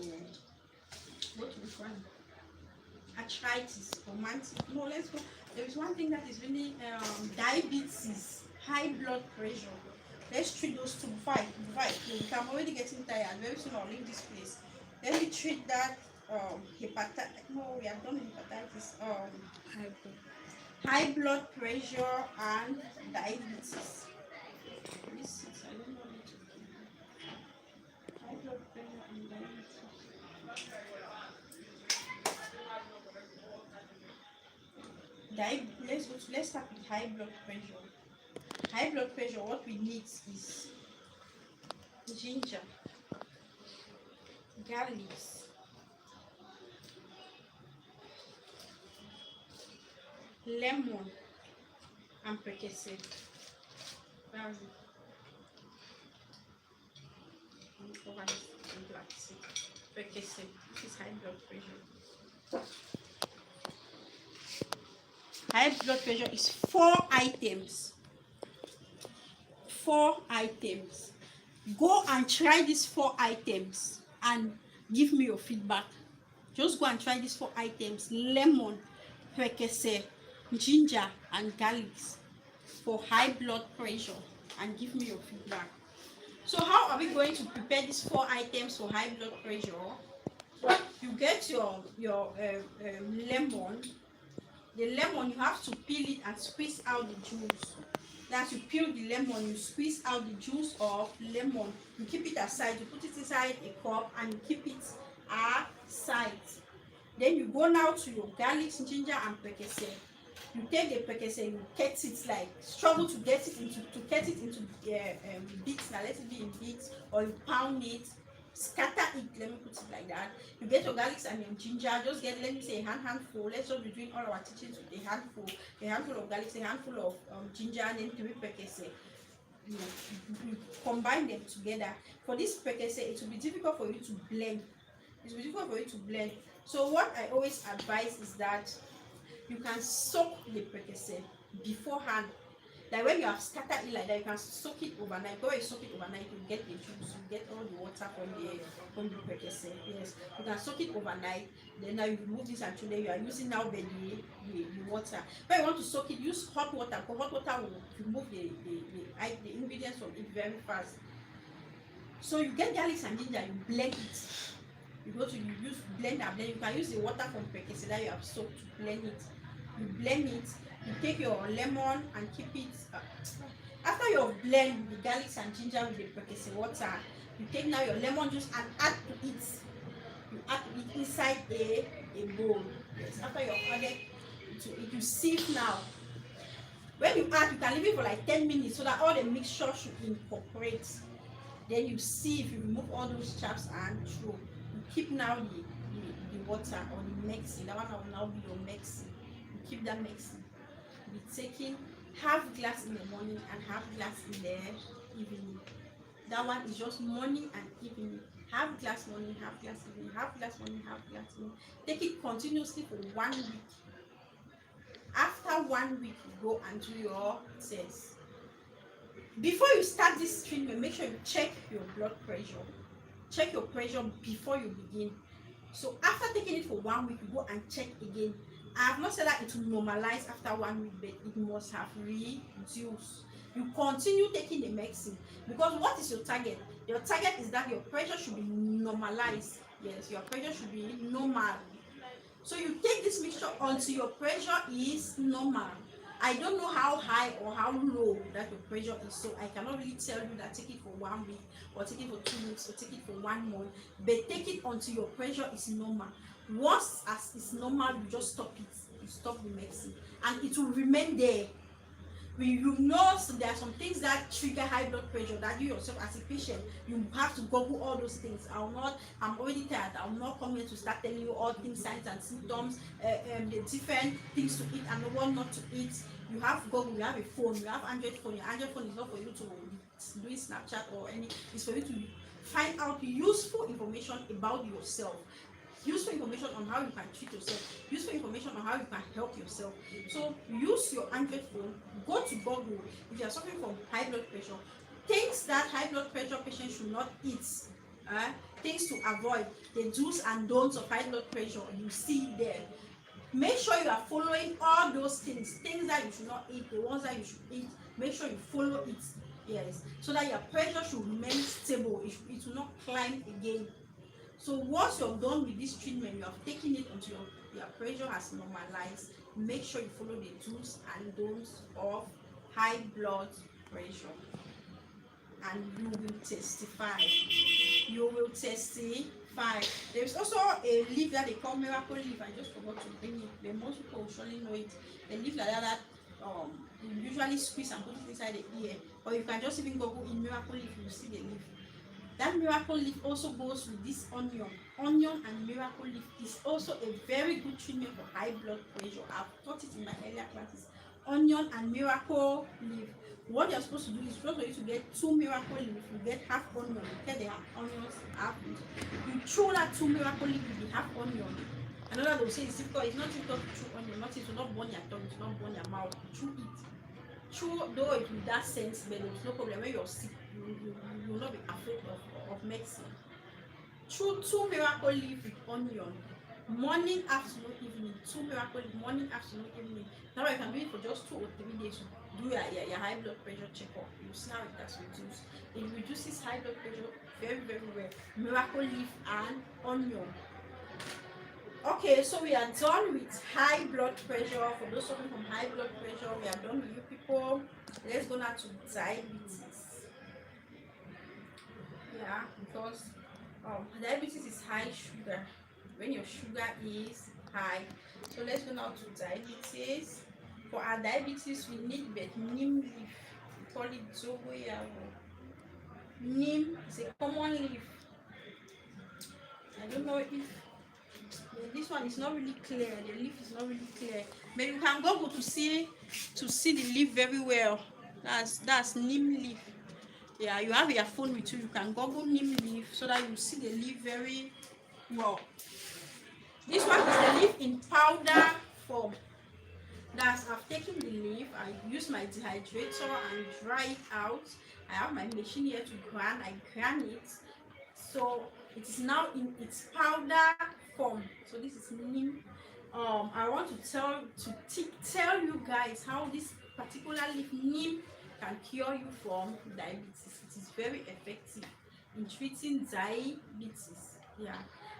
which one? Atritis, romantism. No, let's go. There is one thing that is really diabetes, high blood pressure. Let's treat those two before I close. I'm already getting tired. Very soon I'll leave this place. Let me treat that hepatitis. No, we are done with hepatitis. High blood pressure and diabetes. This is, I don't know what to do. High blood pressure and diabetes. Let's start with high blood pressure. High blood pressure, what we need is ginger, garlic, lemon, and percocet. That's it. Over this percocet. This is high blood pressure. High blood pressure is 4 items. 4 items. Go and try these 4 items and give me your feedback. Just go and try these 4 items: lemon, percocet, ginger, and garlic for high blood pressure, and give me your feedback. So how are we going to prepare these 4 items for high blood pressure? You get your lemon. The lemon, you have to peel it and squeeze out the juice. That you peel the lemon, you squeeze out the juice of lemon. You keep it aside. You put it inside a cup and you keep it aside. Then you go now to your garlic, ginger, and percocet. You take the percocet, you cut it, like struggle to get it into bits. Now let it be in bits, or you pound it, scatter it. Let me put it like that. You get your garlic and your ginger. Just get, let me say, a handful. Let's just be doing all our teachings with a handful of garlic, a handful of ginger, and then 3 percocet. You combine them together. For this percocet, it will be difficult for you to blend. It will be difficult for you to blend. So what I always advise is that you can soak the percocet beforehand. Like when you have scattered it like that, you can soak it overnight. Before you soak it overnight, you get the juice, you get all the water from the percocet. Yes, you can soak it overnight. Then now you remove this and then you are using now the water. When you want to soak it, use hot water. Because hot water will remove the ingredients from it very fast. So you get garlic and ginger, you blend it. You use blender, then you can use the water from percocet that you have soaked to blend it. You blend it. You take your lemon and keep it. After you have blend the garlic and ginger with the percocet water, you take now your lemon juice and add to it. You add to it inside a bowl. Yes, after you have added to it, you sieve now. When you add, you can leave it for like 10 minutes so that all the mixture should incorporate. Then you sieve, you remove all those chaps and throw. You keep now the water or the mixing. That one will now be your mixing. You keep that mixing. Be taking half glass in the morning and half glass in the evening. That one is just morning and evening. Half glass morning, half glass evening, half glass morning, half glass evening. Take it continuously for 1 week. After 1 week, you go and do your test. Before you start this treatment, make sure you check your blood pressure. Check your pressure before you begin. So after taking it for 1 week, you go and check again. I have not said that it will normalize after 1 week, but it must have reduced. You continue taking the medicine because what is your target? Your target is that your pressure should be normalized. Yes, your pressure should be normal. So you take this mixture until your pressure is normal. I don't know how high or how low that your pressure is, so I cannot really tell you that take it for 1 week or take it for 2 weeks or take it for 1 month, but take it until your pressure is normal. Once as it's normal, you just stop it. You stop the medicine and it will remain there. You know, so there are some things that trigger high blood pressure that you yourself as a patient you have to google all those things. I'm already tired. I'll not come here to start telling you all things, signs and symptoms, the different things to eat and the one not to eat. You have Google, you have a phone, you have Android phone. Your Android phone is not for you to do Snapchat or any, it's for you to find out useful information about yourself, useful information on how you can treat yourself, useful information on how you can help yourself. So use your Android phone, go to Google if you are suffering from high blood pressure, things that high blood pressure patients should not eat, things to avoid, the do's and don'ts of high blood pressure, you see there. Make sure you are following all those things that you should not eat, the ones that you should eat, make sure you follow it. Yes, so that your pressure should remain stable, it will not climb again. So once you're done with this treatment, you have taken it until your pressure has normalized. Make sure you follow the do's and don'ts of high blood pressure, and you will testify. You will testify. There is also a leaf that they call miracle leaf. I just forgot to bring it, but most people will surely know it. A leaf like that you usually squeeze and put it inside the ear, or you can just even Google in miracle leaf, you will see the leaf. That miracle leaf also goes with this onion. Onion and miracle leaf is also a very good treatment for high blood pressure. I've taught it in my earlier classes. Onion and miracle leaf. What you're supposed to do is for you to get 2 miracle leaf, you get half onion. You get the onions half. You throw that 2 miracle leaf with the half onion. Another will say it's difficult. It's not difficult to chew onion. Not it will not burn your tongue. It will not burn your mouth. Chew it. Chew, though it will that sense, but there's no problem. When you're sick, you will not be afraid of medicine. Chew 2 miracle leaf with onion. Morning, afternoon, evening. 2 miracle leaf, morning, afternoon, evening. Now you can do it for just 2 or 3 days. Do your high blood pressure checkup. You see how it has reduced. It reduces high blood pressure very, very well. Miracle leaf and onion. Okay, so we are done with high blood pressure. For those suffering from high blood pressure, we are done with you people. Let's go now to diabetes. Yeah, because diabetes is high sugar. When your sugar is high, so let's go now to diabetes. For our diabetes, we need neem leaf. We call it zogoyaro. Neem is a common leaf. I don't know if this one is not really clear. The leaf is not really clear. But you can go to see the leaf very well. That's neem leaf. Yeah, you have your phone with you. You can Google neem leaf so that you see the leaf very well. This one is the leaf in powder form. That's I've taken the leaf. I use my dehydrator and dry it out. I have my machine here to grind. I grind it. So it is now in its powder form. So this is neem. I want to tell you guys how this particular leaf neem can cure you from diabetes. It is very effective in treating diabetes. Yeah,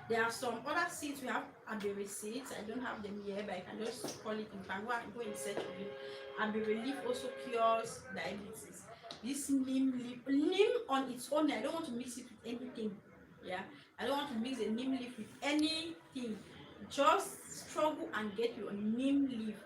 there are some other seeds. We have aberry seeds. I don't have them here, but I can just call it. You can go and search for it. Aberry leaf also cures diabetes. This neem leaf, neem on its own, I don't want to mix it with anything. Yeah, I don't want to mix the neem leaf with anything. just struggle and get your neem leaf.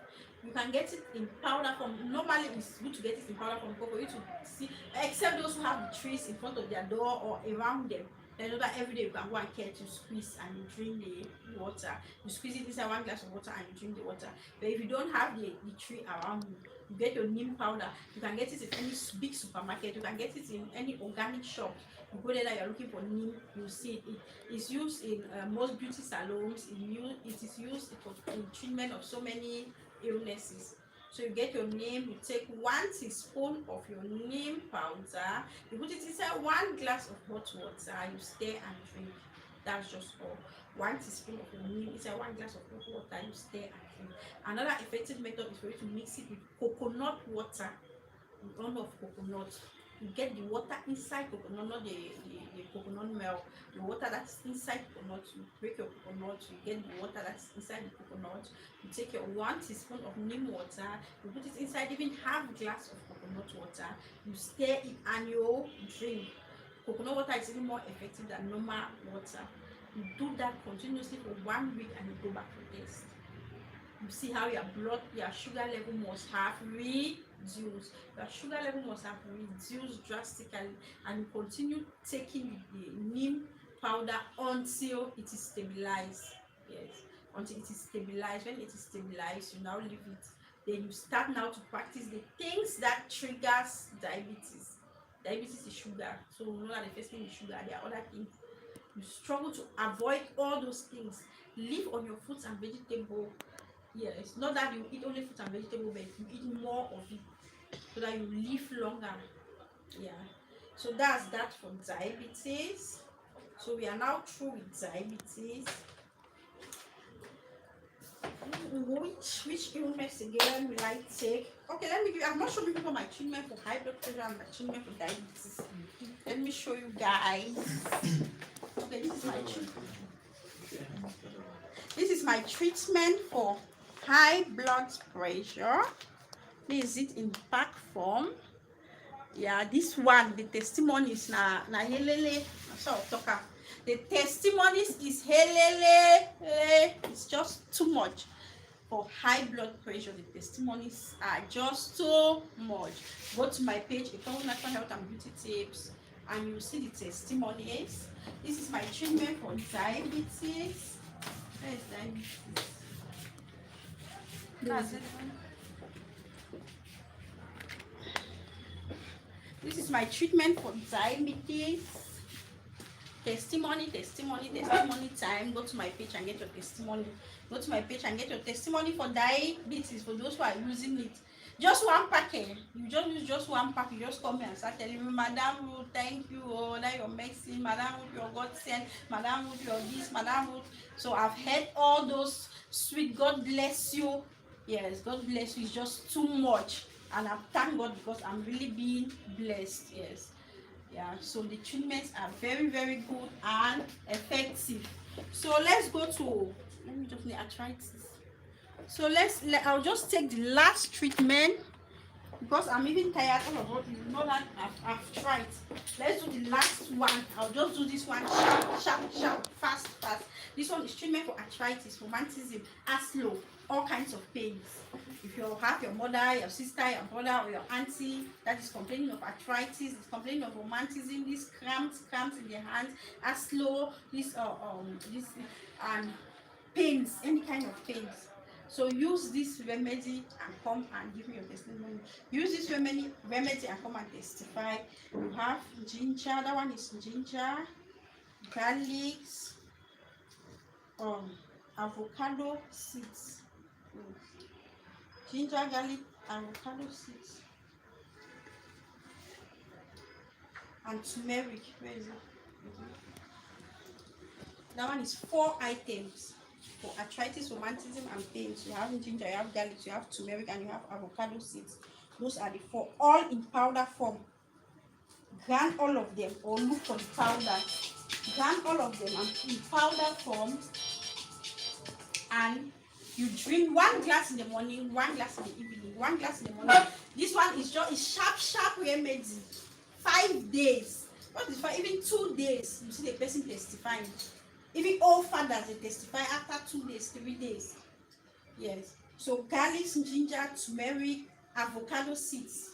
You can get it in powder form. Normally it's good to get it in powder form for you to see, except those who have the trees in front of their door or around them. Then know that every day you can go and care to squeeze and you drink the water. You squeeze it inside one glass of water and you drink the water. But if you don't have the tree around you, you get your neem powder. You can get it in any big supermarket. You can get it in any organic shop. You go there that you're looking for neem, you see it is used in most beauty salons. It is used for in treatment of so many illnesses. So you get your neem, you take 1 teaspoon of your neem powder, you put it inside 1 glass of hot water, you stir and drink. That's just all. 1 teaspoon of your neem inside 1 glass of hot water, you stir and drink. Another effective method is for you to mix it with coconut water. Run of coconut. You get the water inside coconut, not the coconut milk. The water that's inside coconut, you break your coconut, you get the water that's inside the coconut. You take your 1 teaspoon of neem water, you put it inside even half glass of coconut water, you stir it and you drink. Coconut water is even more effective than normal water. You do that continuously for 1 week and you go back to test. You see how your sugar level must have reduced. Your sugar level must have reduced drastically, and you continue taking the neem powder until it is stabilized. Yes, until it is stabilized. When it is stabilized, you now leave it. Then you start now to practice the things that triggers diabetes. Diabetes is sugar, so we know that the first thing is sugar. There are other things. You struggle to avoid all those things. Live on your fruits and vegetables. Yeah, it's not that you eat only fruit and vegetable, but you eat more of it so that you live longer. Yeah, so that's that for diabetes. So we are now through with diabetes. Which illness again will I take? Okay, let me give. I'm not showing people my treatment for high blood pressure and my treatment for diabetes. Let me show you guys. Okay, this is my treatment. This is my treatment for high blood pressure. This is it in pack form. Yeah, this one, the testimonies na helele. So talker. The testimonies is helele. It's just too much. For high blood pressure, the testimonies are just too much. Go to my page, Economic Natural Health and Beauty Tips, and you see the testimonies. This is my treatment for diabetes. Where is diabetes? That's it. This is my treatment for diabetes. Testimony time. Go to my page and get your testimony. Go to my page and get your testimony for diabetes. For those who are using it, just one packet. You just use just one pack. You just come here and start telling me, Madam Ruth, thank you, oh, that your medicine, Madam Ruth, your God sent, Madam Ruth, your this, Madam Ruth. So I've heard all those sweet. God bless you. Yes, God bless you. It's just too much, and I thank God because I'm really being blessed. Yes. Yeah, so the treatments are very, very good and effective. So let's go to, let me just need arthritis. So I'll just take the last treatment because I'm even tired. All of what you know that I've tried. Let's do the last one. I'll just do this one sharp, fast. This one is treatment for arthritis, romantism, aslo, all kinds of pains. If you have your mother, your sister, your brother, or your auntie that is complaining of arthritis, is complaining of romantism, these cramps in their hands, aslo, this and pains, any kind of pains. So use this remedy and come and give me your testimony. Use this remedy and come and testify. You have ginger. That one is ginger, garlic, avocado seeds. Ginger, garlic, avocado seeds, and turmeric. Where is it? That one is 4 items for arthritis, romantism, and pains. You have ginger, you have garlic, you have turmeric, and you have avocado seeds. Those are the 4, all in powder form. Grind all of them, or look for the powder. Grind all of them in powder form, and you drink 1 glass in the morning, 1 glass in the evening, 1 glass in the morning. This one is just sharp remedy. 5 days. What is for even 2 days? You see the person testifying. Even all fathers, they testify after 2 days, 3 days. Yes. So garlic, ginger, turmeric, avocado seeds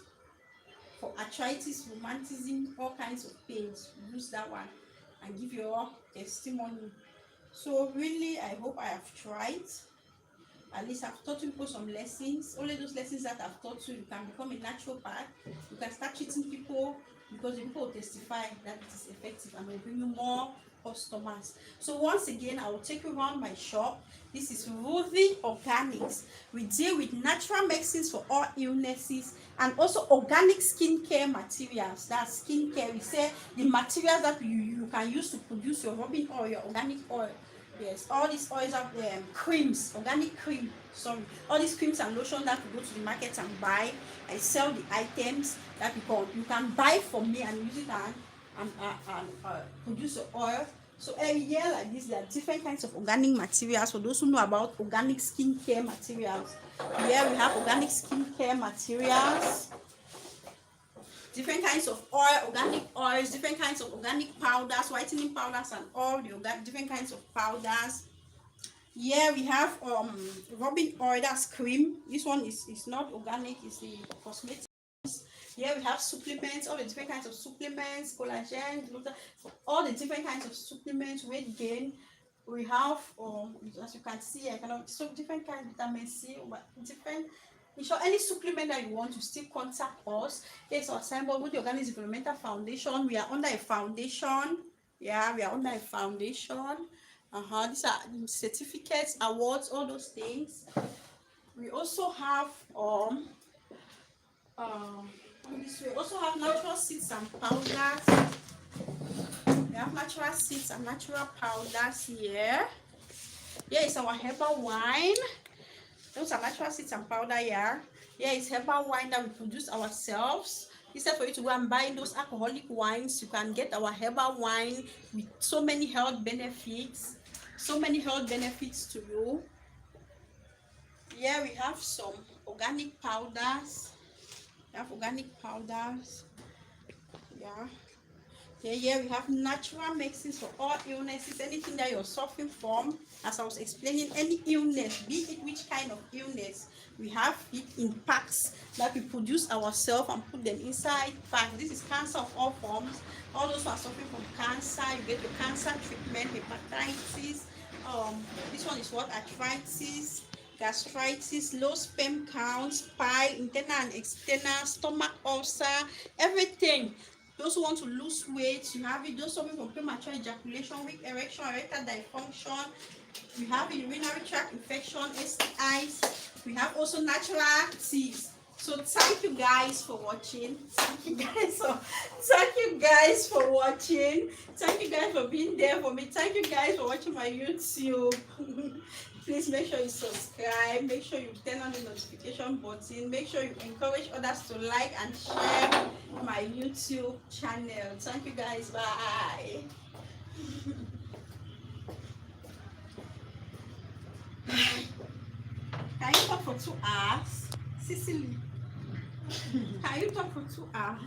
for arthritis, romantism, all kinds of pains. Use that one and give your testimony. So really, I hope I have tried. At least I've taught you people some lessons. Only those lessons that I've taught you, you can become a naturopath. You can start treating people because the people will testify that it is effective and will bring you more customers. So once again, I will take you around my shop. This is Ruby Organics. We deal with natural medicines for all illnesses and also organic skincare materials. That's skincare. We say the materials that you can use to produce your rubbing oil, your organic oil. Yes, all these oils are creams, organic cream. Sorry, all these creams and lotion that you go to the market and buy. I sell the items that you can buy from me and use it and produce your oil. So every year like this, there are different kinds of organic materials. For those who know about organic skincare materials, here we have organic skincare materials. Different kinds of oil, organic oils, different kinds of organic powders, whitening powders, and all the different kinds of powders. Here we have rubbing oil, that's cream. This one is not organic, it's the cosmetics. Here we have supplements, all the different kinds of supplements, collagen, gluten, all the different kinds of supplements, weight gain. We have as you can see, I cannot so different kinds of vitamin C, different. In short, any supplement that you want to still contact us. Yes, our symbol with the Organic Developmental Foundation. We are under a foundation. Yeah, we are under a foundation. These are certificates, awards, all those things. We also have we also have natural seeds and powders. We have natural seeds and natural powders here. Here is our herbal wine. Those are natural seeds and powder here. Here is herbal wine that we produce ourselves. Instead for you to go and buy those alcoholic wines, you can get our herbal wine with so many health benefits. So many health benefits to you. Here we have some organic powders. We have organic powders. Yeah. Here we have natural medicines for all illnesses, anything that you're suffering from. As I was explaining, any illness, be it which kind of illness, we have it in packs that we produce ourselves and put them inside packs. This is cancer of all forms. All those who are suffering from cancer, you get your cancer treatment, hepatitis. This one is what? Arthritis, gastritis, low sperm counts, pile, internal and external, stomach ulcer, everything. Those who want to lose weight, you have it. Those suffering from premature ejaculation, weak erection, erectile dysfunction, we have urinary tract infection, STIs. We have also natural teas. So thank you guys for watching. Thank you guys for watching. Thank you guys for being there for me. Thank you guys for watching my YouTube. Please make sure you subscribe. Make sure you turn on the notification button. Make sure you encourage others to like and share my YouTube channel. Thank you guys. Bye. Can you talk for 2 hours? Cicely, can you talk for 2 hours?